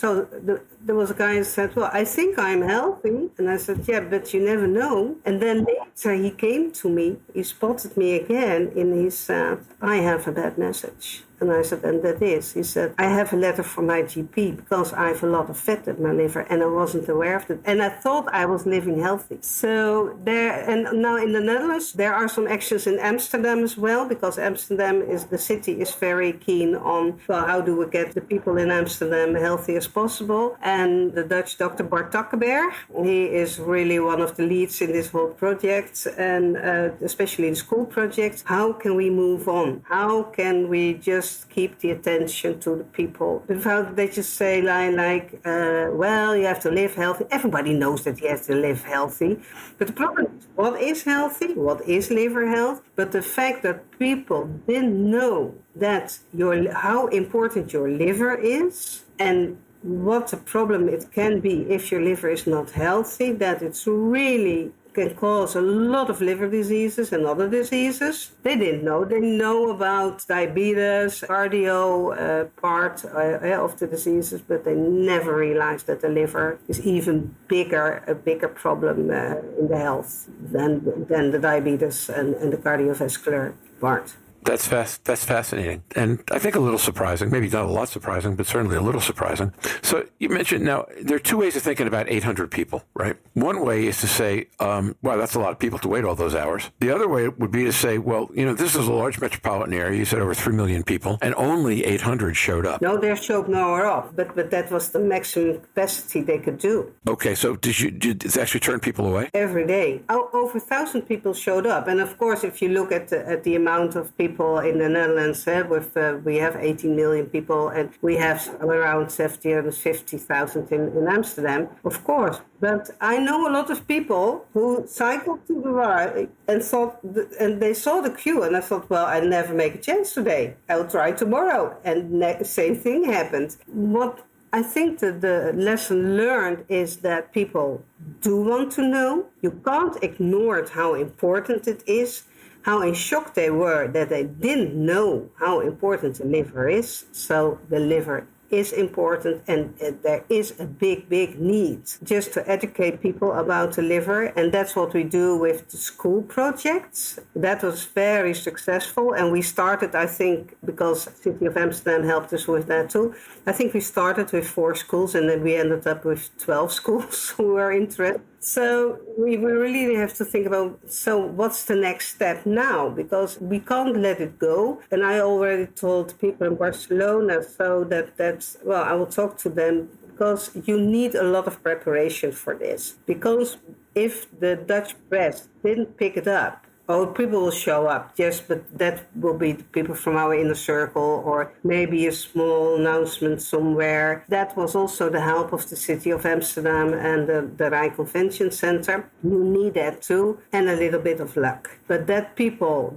there was a guy who said, well, I think I'm healthy. And I said, yeah, but you never know. And then later he came to me, he spotted me again, and he said, I have a bad message. And I said, and that is? He said, I have a letter from my GP because I have a lot of fat in my liver and I wasn't aware of it. And I thought I was living healthy. So and now in the Netherlands, there are some actions in Amsterdam as well, because Amsterdam the city is very keen on, well, how do we get the people in Amsterdam healthy as possible? And the Dutch Dr. Bart Takkenberg, he is really one of the leads in this whole project, and especially in school projects. How can we move on? How can we just just keep the attention to the people. Without they just say well, you have to live healthy. Everybody knows that you have to live healthy. But the problem is, what is healthy? What is liver health? But the fact that people didn't know that how important your liver is and what a problem it can be if your liver is not healthy, that it's really can cause a lot of liver diseases and other diseases. They didn't know. They know about diabetes, cardio part of the diseases, but they never realized that the liver is even a bigger problem in the health than the diabetes and the cardiovascular part. That's fascinating. And I think a little surprising, maybe not a lot surprising, but certainly a little surprising. So you mentioned now there are two ways of thinking about 800 people, right? One way is to say, wow, that's a lot of people to wait all those hours. The other way would be to say, well, this is a large metropolitan area. You said over 3 million people and only 800 showed up. No, there showed nowhere up, but that was the maximum capacity they could do. Okay, so did it actually turn people away? Every day. Over 1,000 people showed up. And of course, if you look at the amount of people in the Netherlands, we have 18 million people, and we have around 750,000 in Amsterdam, of course. But I know a lot of people who cycled to the right and they saw the queue, and I thought, well, I never make a chance today. I'll try tomorrow. And same thing happened. What I think that the lesson learned is that people do want to know. You can't ignore how important it is. How in shock they were that they didn't know how important the liver is. So the liver is important, and there is a big need just to educate people about the liver. And that's what we do with the school projects. That was very successful. And we started, I think, because the City of Amsterdam helped us with that too. I think we started with 4 schools, and then we ended up with 12 schools who were interested. So we really have to think about, so what's the next step now? Because we can't let it go. And I already told people in Barcelona, so well, I will talk to them, because you need a lot of preparation for this. Because if the Dutch press didn't pick it up, people will show up, yes, but that will be the people from our inner circle, or maybe a small announcement somewhere. That was also the help of the City of Amsterdam and the Rijn Convention Center. You need that too, and a little bit of luck. But that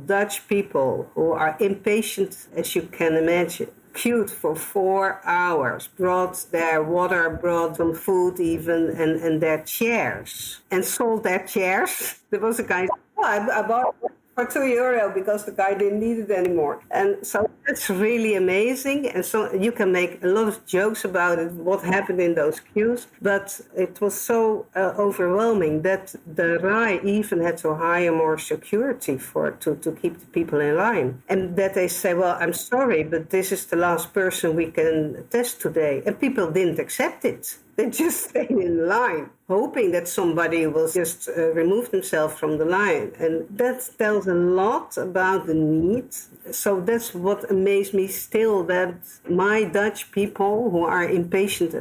Dutch people who are impatient, as you can imagine, queued for 4 hours, brought their water, brought some food even, and their chairs, and sold their chairs. There was a guy, I bought it for €2 because the guy didn't need it anymore. And so that's really amazing. And so you can make a lot of jokes about it, what happened in those queues. But it was so overwhelming that the RAI even had to hire more security to keep the people in line. And that they say, well, I'm sorry, but this is the last person we can test today. And people didn't accept it. They just stayed in line, hoping that somebody will just remove themselves from the line. And that tells a lot about the need. So that's what amazed me still, that my Dutch people who are impatient,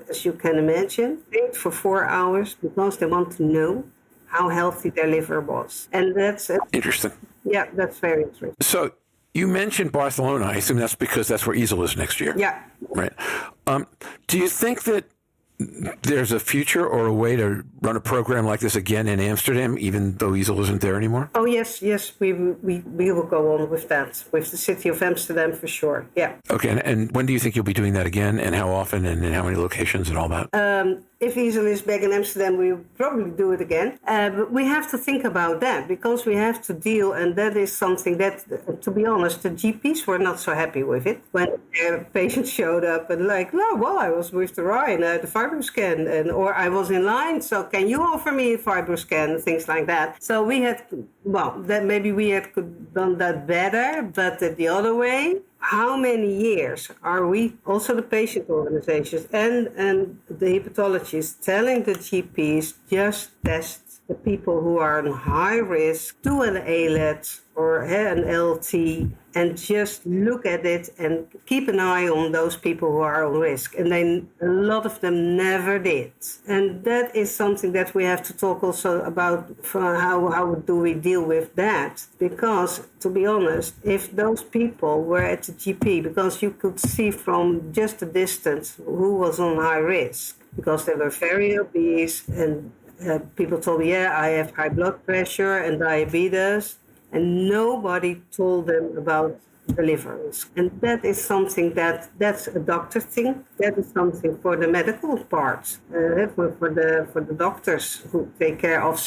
as you can imagine, wait for 4 hours because they want to know how healthy their liver was. And that's interesting. Yeah, that's very interesting. So you mentioned Barcelona. I assume that's because that's where EASL is next year. Yeah. Right. Do you think that there's a future or a way to run a program like this again in Amsterdam, even though EASL isn't there anymore? Oh, yes, we will go on with that, with the City of Amsterdam for sure, yeah. Okay, and when do you think you'll be doing that again, and how often, and in how many locations and all that? If EASL is back in Amsterdam, we will probably do it again. But we have to think about that, because we have to deal, and that is something that, to be honest, the GPs were not so happy with it. When their patients showed up and I was with the Ryan, the FibroScan, or I was in line, so can you offer me a FibroScan, things like that. So we had, that maybe we had done that better, but the other way, how many years are we, also the patient organizations and the hepatologists, telling the GPs just test the people who are on high risk, do an ALET or an LT, and just look at it and keep an eye on those people who are on risk. And then a lot of them never did. And that is something that we have to talk also about, for how do we deal with that? Because, to be honest, if those people were at the GP, because you could see from just a distance who was on high risk, because they were very obese, and people told me, I have high blood pressure and diabetes, and nobody told them about the liver risk. And that is something that's a doctor thing. That is something for the medical part, for the doctors who take care of.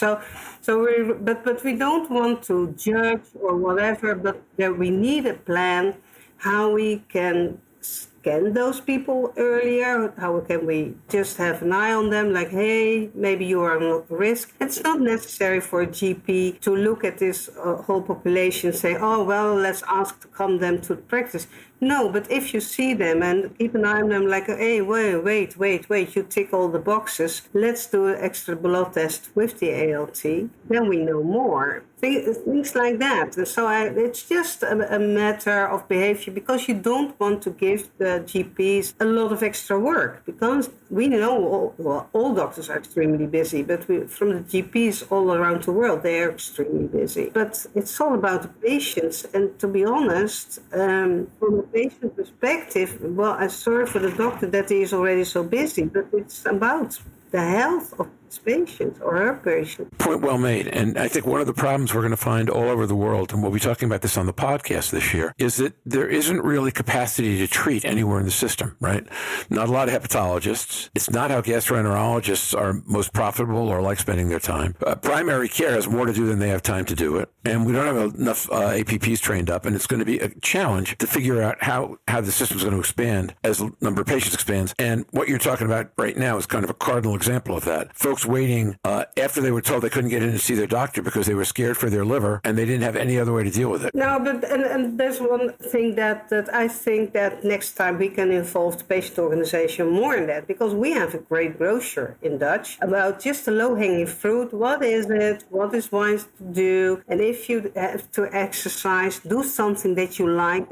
But we don't want to judge or whatever, but we need a plan how we can scan those people earlier. How can we just have an eye on them, like, hey, maybe you are not at risk. It's not necessary for a GP to look at this whole population and say, oh, well, let's ask to come them to practice. No, but if you see them and keep an eye on them, like, hey, wait, you tick all the boxes, let's do an extra blood test with the ALT, then we know more. Things like that. So it's just a matter of behavior, because you don't want to give the GPs a lot of extra work, because we know all doctors are extremely busy, but from the GPs all around the world, they are extremely busy. But it's all about the patients, and to be honest, from a patient perspective, well, I'm sorry for the doctor that he is already so busy, but it's about the health of his patient or her patient. Point well made. And I think one of the problems we're going to find all over the world, and we'll be talking about this on the podcast this year, is that there isn't really capacity to treat anywhere in the system, right? Not a lot of hepatologists. It's not how gastroenterologists are most profitable or like spending their time. Primary care has more to do than they have time to do it. And we don't have enough APPs trained up, and it's going to be a challenge to figure out how the system is going to expand as the number of patients expands. And what you're talking about right now is kind of a cardinal example of that. Folks waiting after they were told they couldn't get in to see their doctor because they were scared for their liver and they didn't have any other way to deal with it. No, but and there's one thing that I think that next time we can involve the patient organization more in that, because we have a great brochure in Dutch about just the low-hanging fruit. What is it? What is wise to do? And if you have to exercise, do something that you liked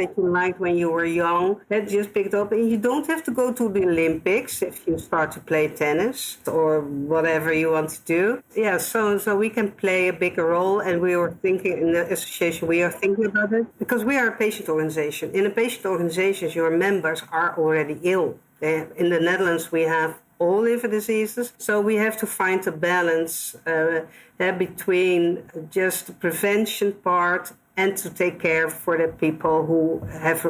when you were young, that just picked up. And you don't have to go to the Olympics if you start to play tennis or whatever you want to do. Yeah, so we can play a bigger role, and we were thinking in the association, we are thinking about it, because we are a patient organization. In a patient organization, your members are already ill. In the Netherlands, we have all liver diseases, so we have to find a balance between just the prevention part and to take care for the people who have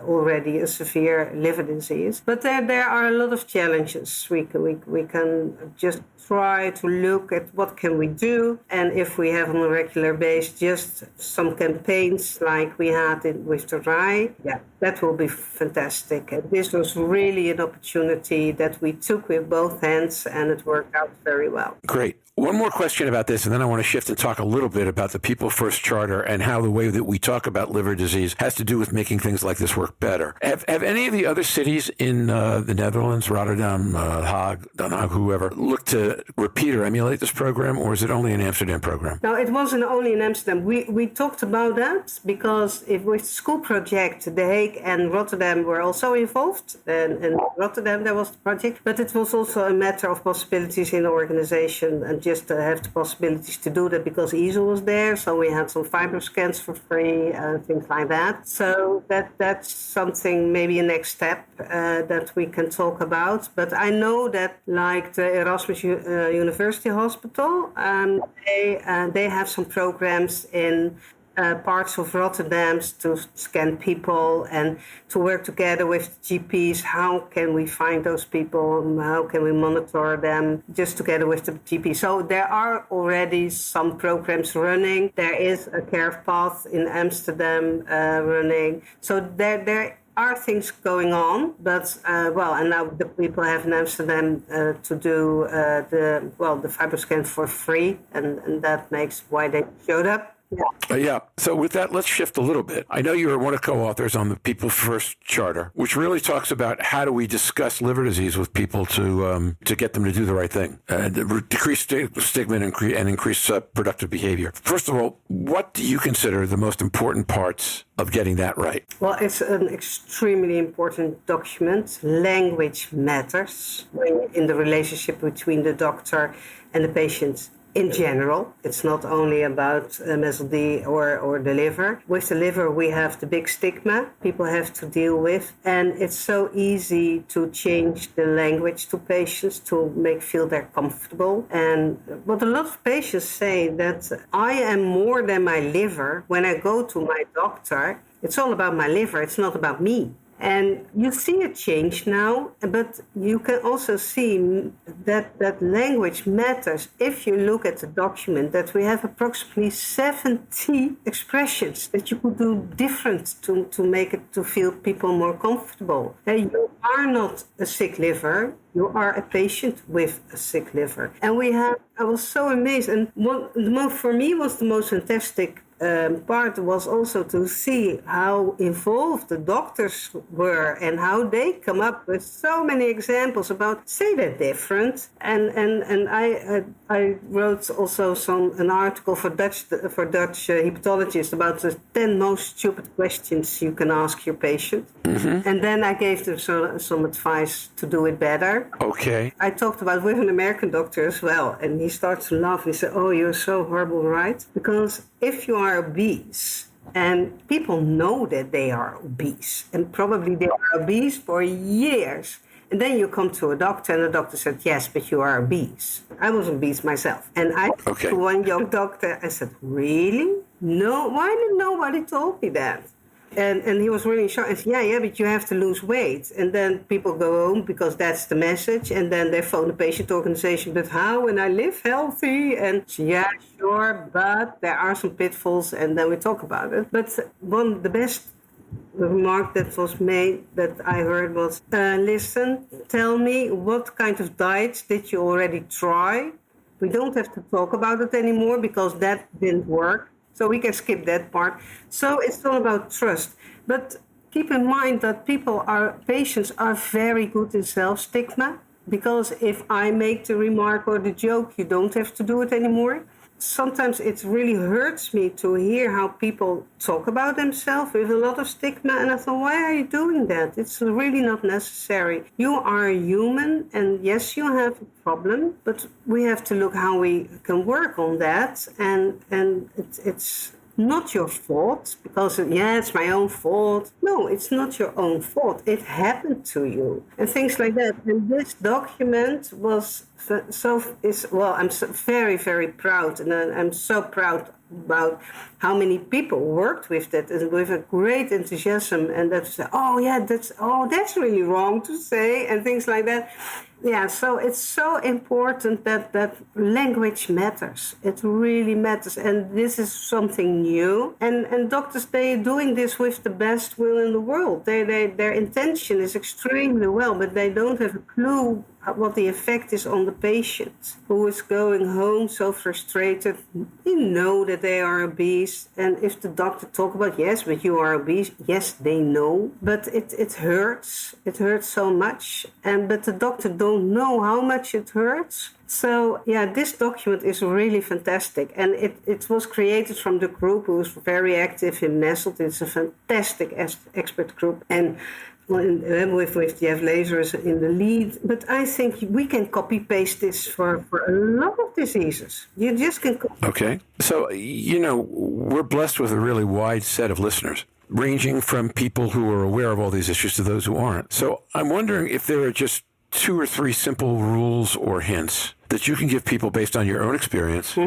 already a severe liver disease. But there are a lot of challenges. We can just try to look at what can we do, and if we have on a regular basis just some campaigns like we had with the RAI, that will be fantastic. And this was really an opportunity that we took with both hands, and it worked out very well. Great. One more question about this, and then I want to shift and talk a little bit about the People First Charter and how the way that we talk about liver disease has to do with making things like this work better. Have any of the other cities in the Netherlands, Rotterdam, Hague, Den Haag, whoever, looked to repeat or emulate this program, or is it only an Amsterdam program? No, it wasn't only in Amsterdam. We talked about that because with the school project, The Hague and Rotterdam were also involved. And in Rotterdam, there was the project. But it was also a matter of possibilities in the organization, and just to have the possibilities to do that, because EASL was there, so we had some fiber scans for free and things like that. So that's something, maybe a next step that we can talk about. But I know that, like the Erasmus University Hospital, they have some programs in parts of Rotterdam to scan people and to work together with GPs. How can we find those people? How can we monitor them just together with the GP? So there are already some programs running. There is a care path in Amsterdam running. So there are things going on, but and now the people have in Amsterdam to do the FibroScan for free, and that makes why they showed up. Yeah. So with that, let's shift a little bit. I know you are one of co-authors on the People First Charter, which really talks about how do we discuss liver disease with people to get them to do the right thing, decrease stigma and increase productive behavior. First of all, what do you consider the most important parts of getting that right? Well, it's an extremely important document. Language matters in the relationship between the doctor and the patient. In general, it's not only about SLD or the liver. With the liver, we have the big stigma people have to deal with, and it's so easy to change the language to patients to make feel they're comfortable. And what a lot of patients say that I am more than my liver. When I go to my doctor, it's all about my liver. It's not about me. And you see a change now, but you can also see that language matters. If you look at the document, that we have approximately 70 expressions that you could do different to make it to feel people more comfortable. And you are not a sick liver. You are a patient with a sick liver. And I was so amazed. And for me was the most fantastic part was also to see how involved the doctors were and how they come up with so many examples about say that different. And I wrote also an article for Dutch hepatologists about the 10 most stupid questions you can ask your patient. Mm-hmm. And then I gave them some advice to do it better. Okay. I talked about with an American doctor as well, and he starts to laugh. He said, "Oh, you're so horrible, right? Because if you are obese, and people know that they are obese, and probably they are obese for years, and then you come to a doctor, and the doctor said, yes, but you are obese." I was obese myself. And I talked to one young doctor, I said, really? No, why did nobody told me that? And he was really shocked. I said, yeah, but you have to lose weight. And then people go home because that's the message. And then they phone the patient organization, but how? And I live healthy. And yeah, sure, but there are some pitfalls. And then we talk about it. But the best remark that was made that I heard was, listen, tell me what kind of diets did you already try? We don't have to talk about it anymore because that didn't work. So we can skip that part. So it's all about trust. But keep in mind that patients are very good in self-stigma, because if I make the remark or the joke, you don't have to do it anymore. Sometimes it really hurts me to hear how people talk about themselves with a lot of stigma. And I thought, why are you doing that? It's really not necessary. You are a human, and yes, you have a problem, but we have to look how we can work on that. And it's not your fault, because, it's my own fault. No, it's not your own fault. It happened to you. And things like that. And this document was I'm so very, very proud. And I'm so proud about how many people worked with that and with a great enthusiasm. And that say, that's really wrong to say, and things like that. Yeah, so it's so important that language matters. It really matters. And this is something new. And doctors, they're doing this with the best will in the world. Their intention is extremely well, but they don't have a clue what the effect is on the patient who is going home so frustrated. You know that they are obese. And if the doctor talk about, yes, but you are obese, yes, they know. But it hurts. It hurts so much. But the doctor don't know how much it hurts. So, this document is really fantastic. And it was created from the group who is very active in MESLT. It's a fantastic expert group. And with Jeff Lazarus in the lead. But I think we can copy-paste this for a lot of diseases. You just can... Okay. So, we're blessed with a really wide set of listeners, ranging from people who are aware of all these issues to those who aren't. So I'm wondering if there are just 2 or 3 simple rules or hints that you can give people based on your own experience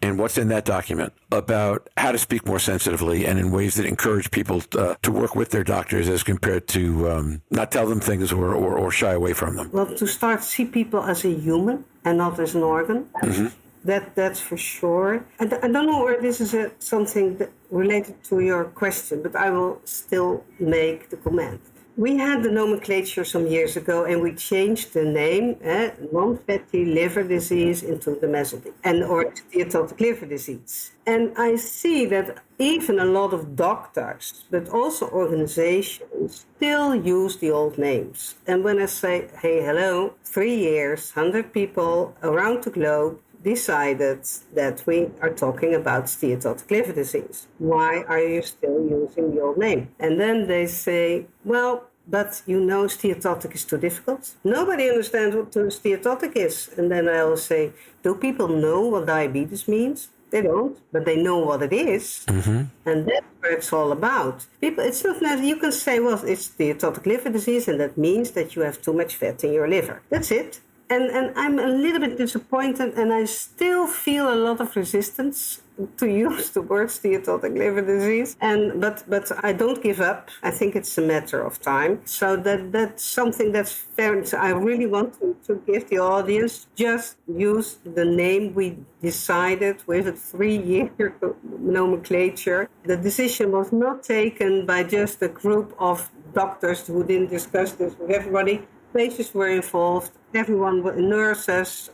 and what's in that document about how to speak more sensitively and in ways that encourage people to work with their doctors as compared to not tell them things or shy away from them. Well, to start, see people as a human and not as an organ. Mm-hmm. That's for sure. I don't know where this is something related to your question, but I will still make the comment. We had the nomenclature some years ago, and we changed the name, non-fatty liver disease, into the SLD, or Steatotic Liver Disease. And I see that even a lot of doctors, but also organizations, still use the old names. And when I say, hey, hello, 3 years, 100 people around the globe decided that we are talking about steatotic liver disease. Why are you still using the old name? And then they say, well, but steatotic is too difficult. Nobody understands what steatotic is. And then I'll say, do people know what diabetes means? They don't, but they know what it is. Mm-hmm. And that's what it's all about. People, it's not that you can say, well, it's steatotic liver disease, and that means that you have too much fat in your liver. That's it. And I'm a little bit disappointed, and I still feel a lot of resistance to use the word steatotic liver disease. But I don't give up. I think it's a matter of time. So that's something that's fair. So I really want to give the audience, just use the name we decided with a 3-year nomenclature. The decision was not taken by just a group of doctors who didn't discuss this with everybody. Patients were involved, everyone, nurses,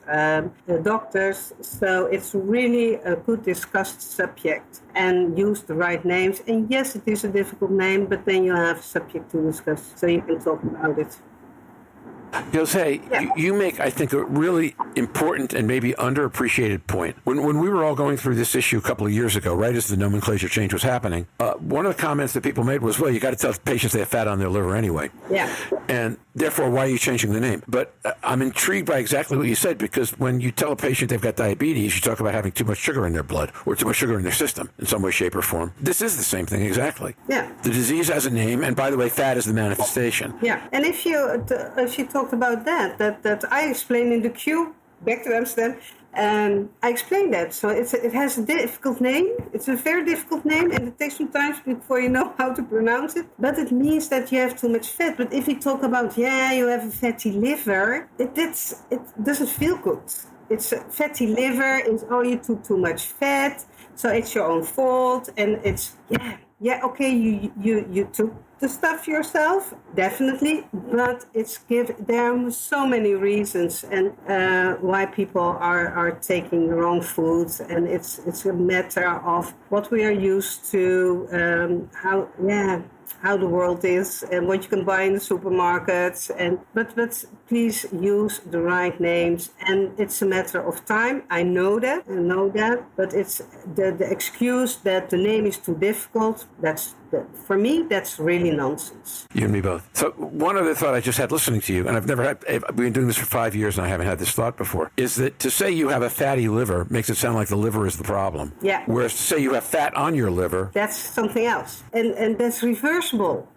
doctors. So it's really a good discussed subject, and use the right names. And yes, it is a difficult name, but then you have a subject to discuss, so you can talk about it. Jose, you make, I think, a really important and maybe underappreciated point. When we were all going through this issue a couple of years ago, right as the nomenclature change was happening, one of the comments that people made was, well, you got to tell patients they have fat on their liver anyway. Yeah. And therefore, why are you changing the name? But I'm intrigued by exactly what you said, because when you tell a patient they've got diabetes, you talk about having too much sugar in their blood or too much sugar in their system in some way, shape, or form. This is the same thing exactly. Yeah. The disease has a name, and by the way, fat is the manifestation. Yeah. And if you talk about that I explained in the queue back to Amsterdam, I explained that. So it has a difficult name. It's a very difficult name, and it takes some time before you know how to pronounce it. But it means that you have too much fat. But if you talk about, you have a fatty liver, it doesn't feel good. It's a fatty liver. It's, you took too much fat, so it's your own fault. And it's, okay, you took the stuff yourself, definitely, but there are so many reasons and why people are taking the wrong foods, and it's a matter of what we are used to, how the world is and what you can buy in the supermarkets. But please use the right names, and it's a matter of time. I know that, but it's the excuse that the name is too difficult. For me, that's really nonsense. You and me both. So one other thought I just had listening to you, and I've been doing this for 5 years and I haven't had this thought before, is that to say you have a fatty liver makes it sound like the liver is the problem. Yeah. Whereas to say you have fat on your liver, that's something else. And that's reversible.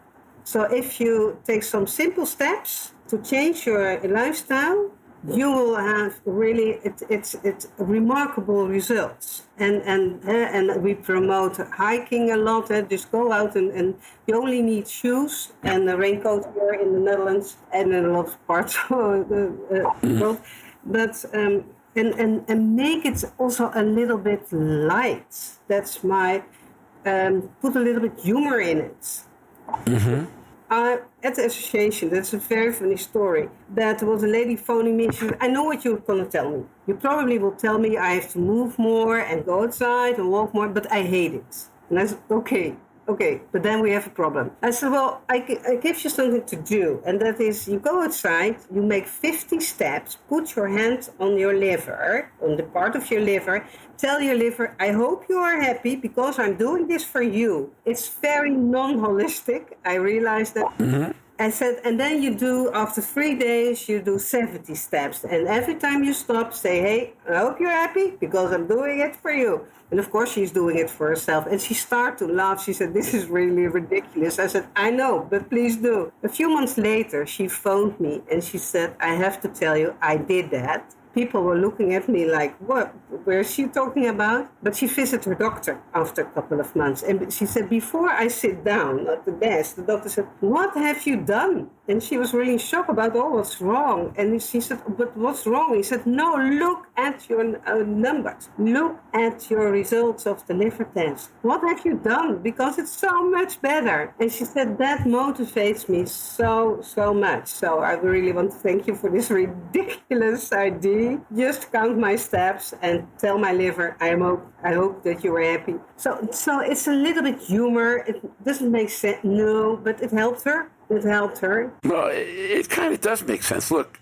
So if you take some simple steps to change your lifestyle, you will have really it's remarkable results. And we promote hiking a lot. Just go out and you only need shoes and a raincoat here in the Netherlands and in a lot of parts of the world. But and make it also a little bit light. That's my put a little bit humor in it. Mm-hmm. At the association, that's a very funny story. That was a lady phoning me. She said, I know what you're going to tell me. You probably will tell me I have to move more and go outside and walk more, but I hate it. And I said, okay, but then we have a problem. I said, well, I give you something to do. And that is, you go outside, you make 50 steps, put your hand on your liver, on the part of your liver, tell your liver, I hope you are happy because I'm doing this for you. It's very non-holistic. I realized that. Mm-hmm. I said, and then you do, after 3 days, you do 70 steps. And every time you stop, say, hey, I hope you're happy because I'm doing it for you. And of course, she's doing it for herself. And she started to laugh. She said, this is really ridiculous. I said, I know, but please do. A few months later, she phoned me and she said, I have to tell you, I did that. people were looking at me like, what? Where's she talking about? But she visited her doctor after a couple of months. And she said, before I sit down at the desk, the doctor said, what have you done? And she was really shocked about, what's wrong? And she said, but what's wrong? He said, no, look at your numbers. Look at your results of the liver test. What have you done? Because it's so much better. And she said, that motivates me so much. So I really want to thank you for this ridiculous idea. Just count my steps and tell my liver, I hope that you are happy. So it's a little bit humor. It doesn't make sense, no, but it helped her. Well, it kind of does make sense. Look,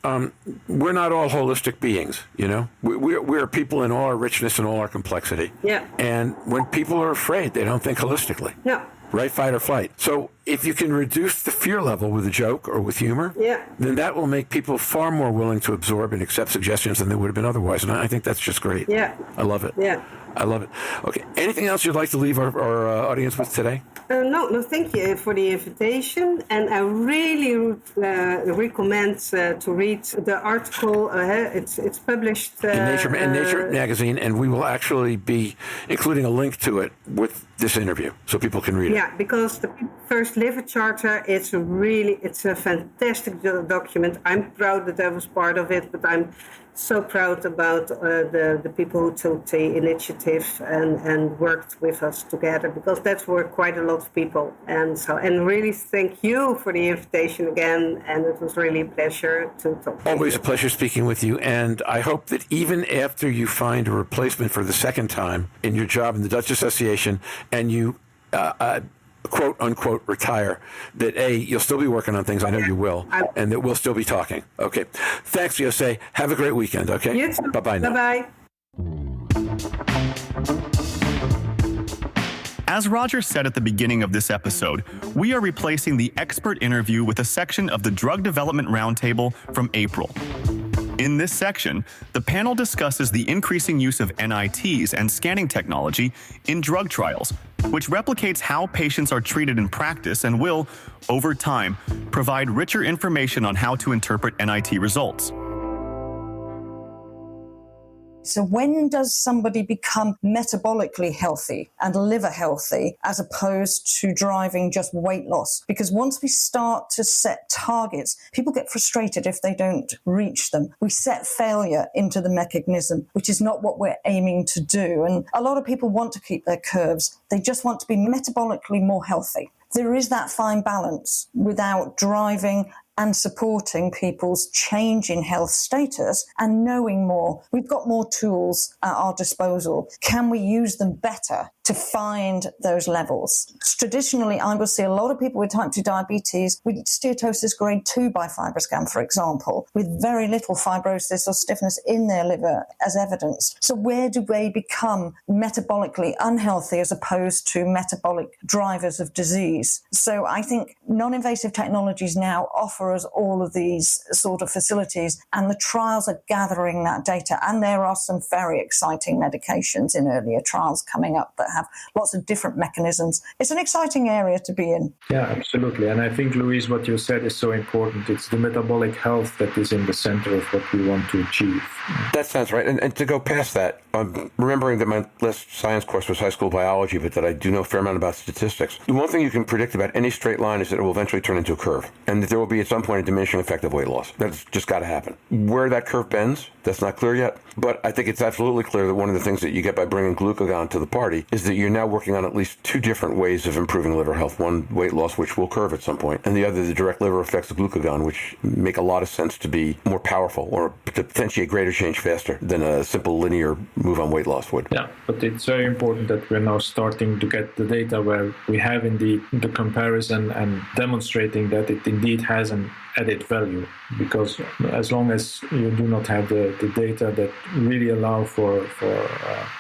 we're not all holistic beings, you know. We're people in all our richness and all our complexity. Yeah. And when people are afraid, they don't think holistically. Yeah. Right, fight or flight. So if you can reduce the fear level with a joke or with humor, then that will make people far more willing to absorb and accept suggestions than they would have been otherwise. And I think that's just great. Yeah. I love it. Yeah. I love it. Okay. Anything else you'd like to leave our audience with today? No, thank you for the invitation. And I really recommend to read the article. It's published in Nature magazine, and we will actually be including a link to it with this interview so people can read it. Yeah, because the First Liver Charter, it's a fantastic document. I'm proud that I was part of it, but I'm so proud about the people who took the initiative and worked with us together, because that's were quite a lot of people. And really thank you for the invitation again, and it was really a pleasure to talk to you. Always a pleasure speaking with you, and I hope that even after you find a replacement for the second time in your job in the Dutch Association and you quote unquote retire, that you'll still be working on things. I know you will, and that we'll still be talking. Okay. Thanks, Jose. Have a great weekend. Okay. You too. Bye now. Bye. As Roger said at the beginning of this episode, we are replacing the expert interview with a section of the Drug Development Roundtable from April. In this section, the panel discusses the increasing use of NITs and scanning technology in drug trials, which replicates how patients are treated in practice and will, over time, provide richer information on how to interpret NIT results. So when does somebody become metabolically healthy and liver healthy as opposed to driving just weight loss? Because once we start to set targets, people get frustrated if they don't reach them. We set failure into the mechanism, which is not what we're aiming to do. And a lot of people want to keep their curves. They just want to be metabolically more healthy. There is that fine balance without driving and supporting people's change in health status and knowing more. We've got more tools at our disposal. Can we use them better to find those levels? Traditionally, I will see a lot of people with type 2 diabetes with steatosis grade 2 by FibroScan, for example, with very little fibrosis or stiffness in their liver as evidence. So where do they become metabolically unhealthy as opposed to metabolic drivers of disease? So I think non-invasive technologies now offer us all of these sort of facilities, and the trials are gathering that data. And there are some very exciting medications in earlier trials coming up that have lots of different mechanisms. It's an exciting area to be in. Yeah, absolutely. And I think, Louise, what you said is so important. It's the metabolic health that is in the center of what we want to achieve. That sounds right. And to go past that, remembering that my last science course was high school biology, but that I do know a fair amount about statistics. The one thing you can predict about any straight line is that it will eventually turn into a curve, and that there will be at some point a diminishing effect of weight loss. That's just got to happen. Where that curve bends, that's not clear yet, but I think it's absolutely clear that one of the things that you get by bringing glucagon to the party is that you're now working on at least two different ways of improving liver health. One, weight loss, which will curve at some point, and the other, the direct liver effects of glucagon, which make a lot of sense to be more powerful or to potentiate greater change faster than a simple linear move on weight loss would. Yeah, but it's very important that we're now starting to get the data where we have indeed the comparison and demonstrating that it indeed has an added value, because as long as you do not have the data that really allow for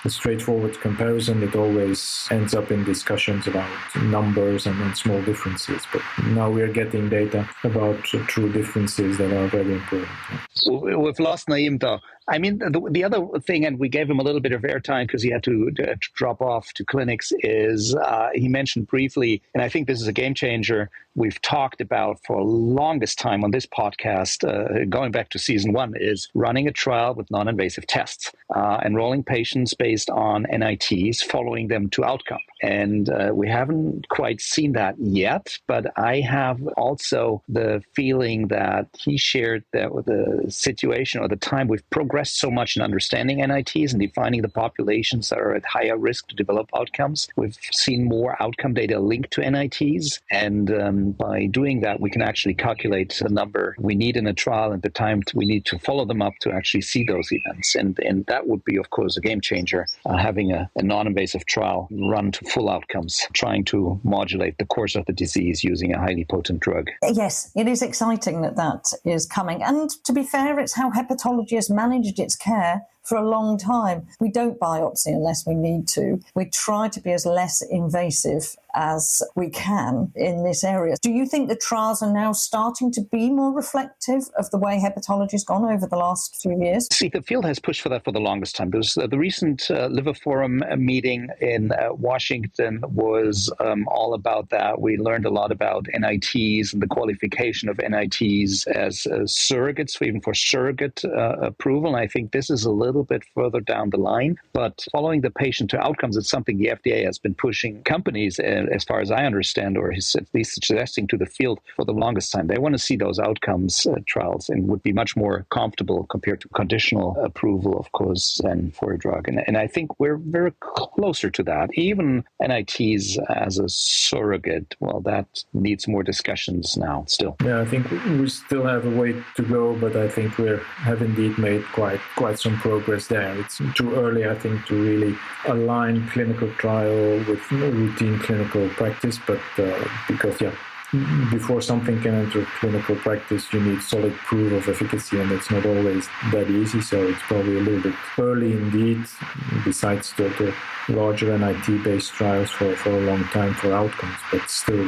a straightforward comparison, it always ends up in discussions about numbers and small differences. But now we're getting data about true differences that are very important. We've lost Naeem though. I mean, the other thing, and we gave him a little bit of airtime because he had to drop off to clinics, is he mentioned briefly, and I think this is a game changer, we've talked about for the longest time on this podcast, going back to season 1, is running a trial with non-invasive tests, enrolling patients based on NITs, following them to outcome. And we haven't quite seen that yet, but I have also the feeling that he shared that with the situation or the time we've progressed so much in understanding NITs and defining the populations that are at higher risk to develop outcomes. We've seen more outcome data linked to NITs, and by doing that, we can actually calculate the number we need in a trial and the time we need to follow them up to actually see those events. And that would be, of course, a game changer, having a non-invasive trial run to full outcomes, trying to modulate the course of the disease using a highly potent drug. Yes, it is exciting that is coming. And to be fair, it's how hepatology has managed its care for a long time. We don't biopsy unless we need to. We try to be as less invasive as we can in this area. Do you think the trials are now starting to be more reflective of the way hepatology has gone over the last few years? See, the field has pushed for that for the longest time. There's the recent Liver Forum meeting in Washington was all about that. We learned a lot about NITs and the qualification of NITs as surrogates, even for surrogate approval. And I think this is a little bit further down the line. But following the patient to outcomes, it's something the FDA has been pushing companies, as far as I understand, or is at least suggesting to the field for the longest time. They want to see those outcomes trials and would be much more comfortable compared to conditional approval, of course, than for a drug. And I think we're very closer to that. Even NITs as a surrogate, well, that needs more discussions now still. Yeah, I think we still have a way to go, but I think we have indeed made quite some progress there. It's too early, I think, to really align clinical trial with routine clinical practice, but because, before something can enter clinical practice, you need solid proof of efficacy, and it's not always that easy, so it's probably a little bit early indeed, besides the larger NIT-based trials for a long time for outcomes, but still,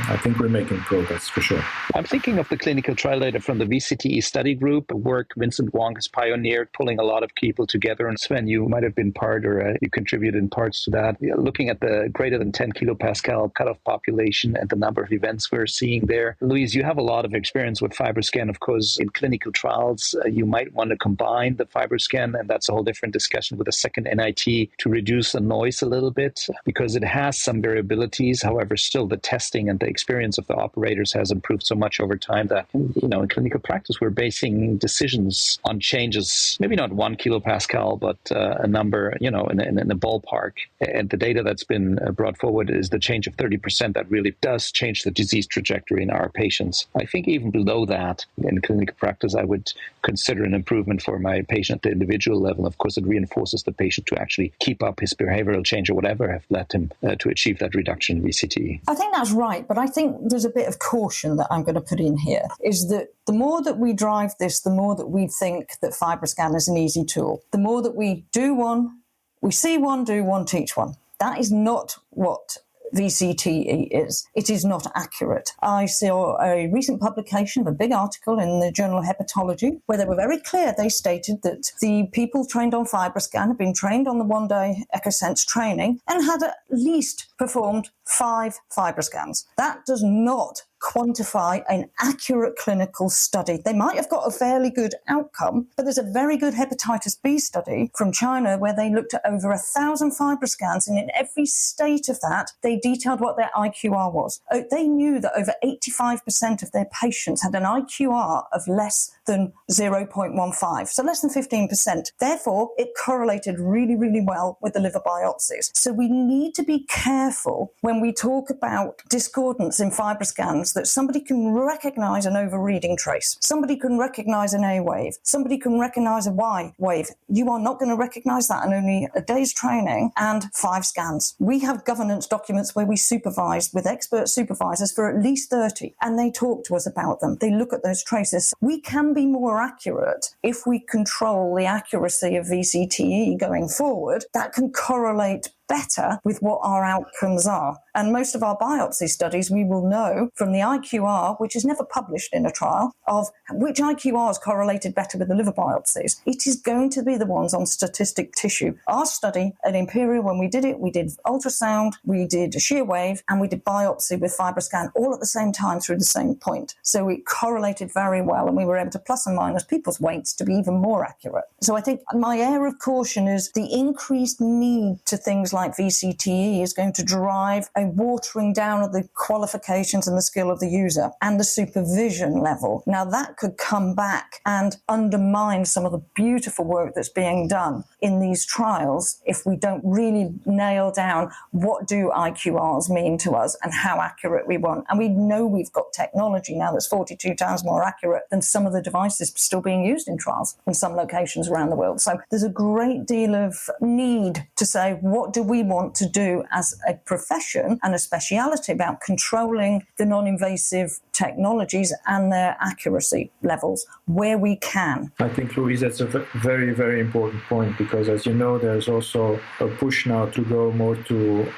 I think we're making progress for sure. I'm thinking of the clinical trial data from the VCTE study group, work Vincent Wong has pioneered, pulling a lot of people together. And Sven, you might have been part, or you contributed in parts to that, looking at the greater than 10 kilopascal cutoff population and the number of events we're seeing there. Louise, you have a lot of experience with FibroScan. Of course, in clinical trials, you might want to combine the FibroScan, and that's a whole different discussion, with a second NIT to reduce the noise a little bit, because it has some variabilities. However, still the testing and the experience of the operators has improved so much over time that, in clinical practice, we're basing decisions on changes, maybe not 1 kilopascal, but a number, in the ballpark. And the data that's been brought forward is the change of 30% that really does change the disease trajectory in our patients. I think even below that, in clinical practice, I would consider an improvement for my patient at the individual level. Of course, it reinforces the patient to actually keep up his behavioral change or whatever have led him to achieve that reduction in VCTE. I think that's right, but I think there's a bit of caution that I'm going to put in here, is that the more that we drive this, the more that we think that FibroScan is an easy tool. The more that we do one, we see one, do one, teach one. That is not what VCTE is. It is not accurate. I saw a recent publication of a big article in the Journal of Hepatology where they were very clear. They stated that the people trained on FibroScan had been trained on the one-day EchoSense training and had at least performed 5 FibroScans. That does not quantify an accurate clinical study. They might have got a fairly good outcome, but there's a very good hepatitis B study from China where they looked at over 1,000 FibroScans, and in every state of that, they detailed what their IQR was. They knew that over 85% of their patients had an IQR of less than 0.15, so less than 15%. Therefore, it correlated really, really well with the liver biopsies. So we need to be careful when we talk about discordance in FibroScans that somebody can recognize an overreading trace. Somebody can recognize an A wave. Somebody can recognize a Y wave. You are not going to recognize that in only a day's training and 5 scans. We have governance documents where we supervise with expert supervisors for at least 30, and they talk to us about them. They look at those traces. We can be more accurate if we control the accuracy of VCTE going forward. That can correlate better with what our outcomes are. And most of our biopsy studies, we will know from the IQR, which is never published in a trial, of which IQRs correlated better with the liver biopsies. It is going to be the ones on statistic tissue. Our study at Imperial, when we did it, we did ultrasound, we did a shear wave, and we did biopsy with FibroScan all at the same time through the same point. So it correlated very well, and we were able to plus and minus people's weights to be even more accurate. So I think my air of caution is the increased need to things like VCTE is going to drive a watering down of the qualifications and the skill of the user and the supervision level. Now that could come back and undermine some of the beautiful work that's being done in these trials if we don't really nail down what do IQRs mean to us and how accurate we want. And we know we've got technology now that's 42 times more accurate than some of the devices still being used in trials in some locations around the world. So there's a great deal of need to say, what do we want to do as a profession and a speciality about controlling the non-invasive technologies and their accuracy levels where we can. I think, Louise, that's a very, very important point, because as you know, there's also a push now to go more to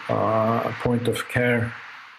point of care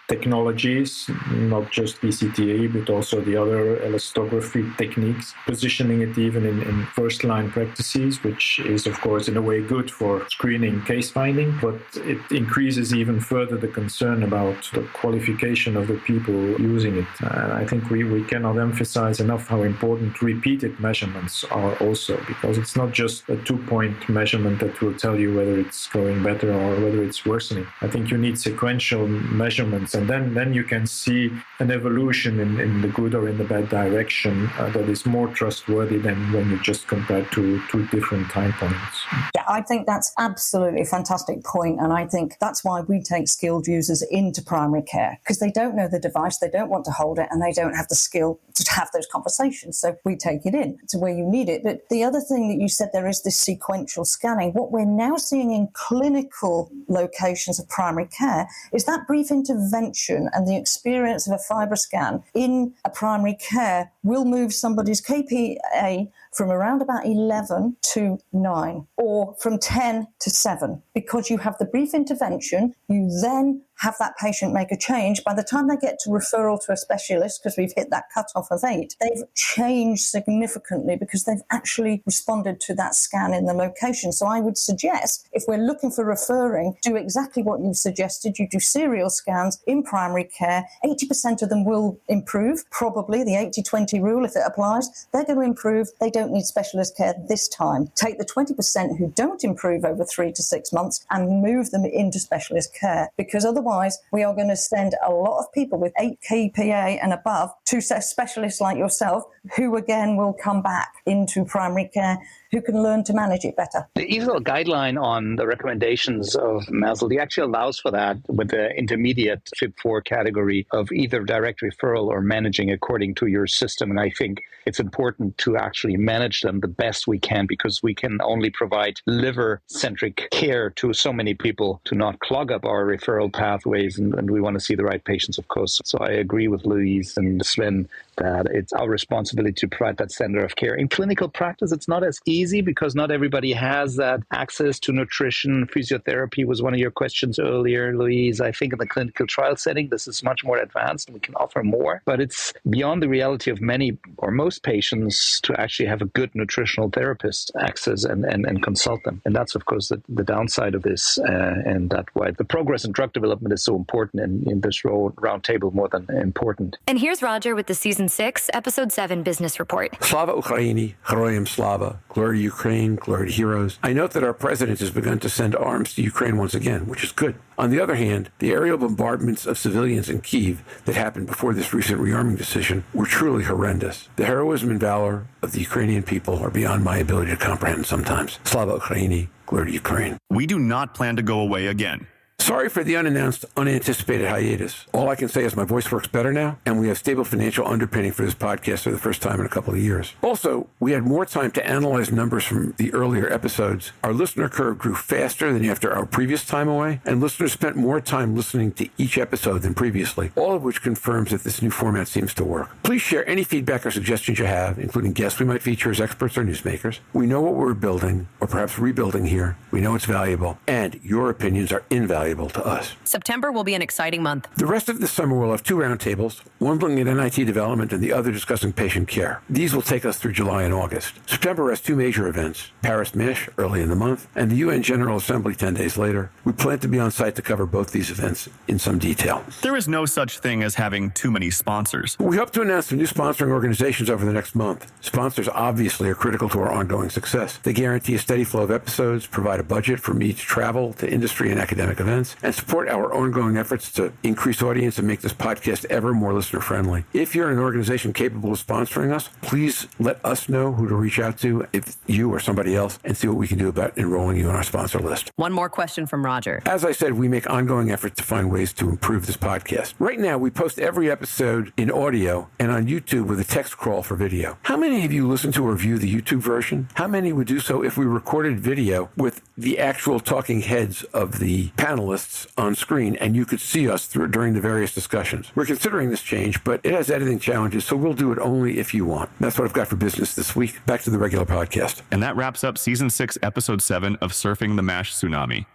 technologies, not just BCTA, but also the other elastography techniques, positioning it even in first-line practices, which is, of course, in a way good for screening case finding, but it increases even further the concern about the qualification of the people using it. And I think we cannot emphasize enough how important repeated measurements are also, because it's not just a 2-point measurement that will tell you whether it's going better or whether it's worsening. I think you need sequential measurements, and then you can see an evolution in the good or in the bad direction that is more trustworthy than when you just compare two different time points. Yeah, I think that's absolutely a fantastic point, and I think that's why we take skilled users into primary care, because they don't know the device, they don't want to hold it, and they don't have the skill to have those conversations. So we take it in to where you need it. But the other thing that you said, there is this sequential scanning. What we're now seeing in clinical locations of primary care is that brief intervention and the experience of a FibroScan in a primary care will move somebody's KPA from around about 11 to 9 or from 10 to 7, because you have the brief intervention, you then have that patient make a change. By the time they get to referral to a specialist, because we've hit that cutoff of 8, they've changed significantly because they've actually responded to that scan in the location. So I would suggest, if we're looking for referring, do exactly what you've suggested. You do serial scans in primary care. 80% of them will improve, probably the 80-20 rule, if it applies. They're going to improve. They don't need specialist care this time. Take the 20% who don't improve over 3 to 6 months and move them into specialist care, because otherwise we are going to send a lot of people with 8 KPA and above to specialists like yourself, who again will come back into primary care, who can learn to manage it better. The EASL guideline on the recommendations of MASLD actually allows for that with the intermediate FIB4 category of either direct referral or managing according to your system. And I think it's important to actually manage them the best we can, because we can only provide liver-centric care to so many people to not clog up our referral pathways. And we want to see the right patients, of course. So I agree with Louise and Sven that it's our responsibility to provide that standard of care. In clinical practice, it's not as easy because not everybody has that access to nutrition. Physiotherapy was one of your questions earlier, Louise. I think in the clinical trial setting, this is much more advanced and we can offer more, but it's beyond the reality of many or most patients to actually have a good nutritional therapist access and consult them. And that's, of course, the downside of this, and that's why the progress in drug development is so important in this roundtable, more than important. And here's Roger with the Season 6, Episode 7 Business Report. Slava Ukraini, Heroyam Slava, glory to Ukraine, glory to heroes. I note that our president has begun to send arms to Ukraine once again, which is good. On the other hand, the aerial bombardments of civilians in Kyiv that happened before this recent rearming decision were truly horrendous. The heroism and valor of the Ukrainian people are beyond my ability to comprehend sometimes. Slava Ukraini, glory to Ukraine. We do not plan to go away again. Sorry for the unannounced, unanticipated hiatus. All I can say is my voice works better now, and we have stable financial underpinning for this podcast for the first time in a couple of years. Also, we had more time to analyze numbers from the earlier episodes. Our listener curve grew faster than after our previous time away, and listeners spent more time listening to each episode than previously, all of which confirms that this new format seems to work. Please share any feedback or suggestions you have, including guests we might feature as experts or newsmakers. We know what we're building, or perhaps rebuilding here, We know it's valuable, and your opinions are invaluable to us. September will be an exciting month. The rest of this summer we'll have 2 roundtables, one looking at NIT development and the other discussing patient care. These will take us through July and August. September has 2 major events, Paris MISH early in the month, and the UN General Assembly 10 days later. We plan to be on site to cover both these events in some detail. There is no such thing as having too many sponsors. We hope to announce some new sponsoring organizations over the next month. Sponsors obviously are critical to our ongoing success. They guarantee a steady flow of episodes, provide a budget for me to travel to industry and academic events, and support our ongoing efforts to increase audience and make this podcast ever more listener-friendly. If you're an organization capable of sponsoring us, please let us know who to reach out to, if you or somebody else, and see what we can do about enrolling you on our sponsor list. One more question from Roger. As I said, we make ongoing efforts to find ways to improve this podcast. Right now, we post every episode in audio and on YouTube with a text crawl for video. How many of you listen to or view the YouTube version? How many would do so if we recorded video with the actual talking heads of the panelists on screen and you could see us during the various discussions? We're considering this change, but it has editing challenges, so we'll do it only if you want. That's what I've got for business this week. Back to the regular podcast. And that wraps up Season 6, Episode 7 of Surfing the MASH Tsunami.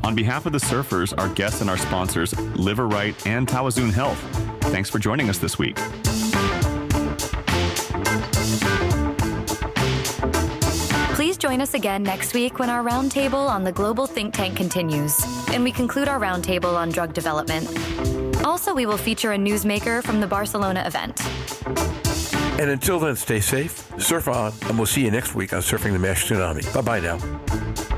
On behalf of the surfers, our guests, and our sponsors, Liver Right and Tawazun Health, thanks for joining us this week. Please join us again next week when our roundtable on the global think tank continues, and we conclude our roundtable on drug development. Also, we will feature a newsmaker from the Barcelona event. And until then, stay safe, surf on, and we'll see you next week on Surfing the MASH Tsunami. Bye-bye now.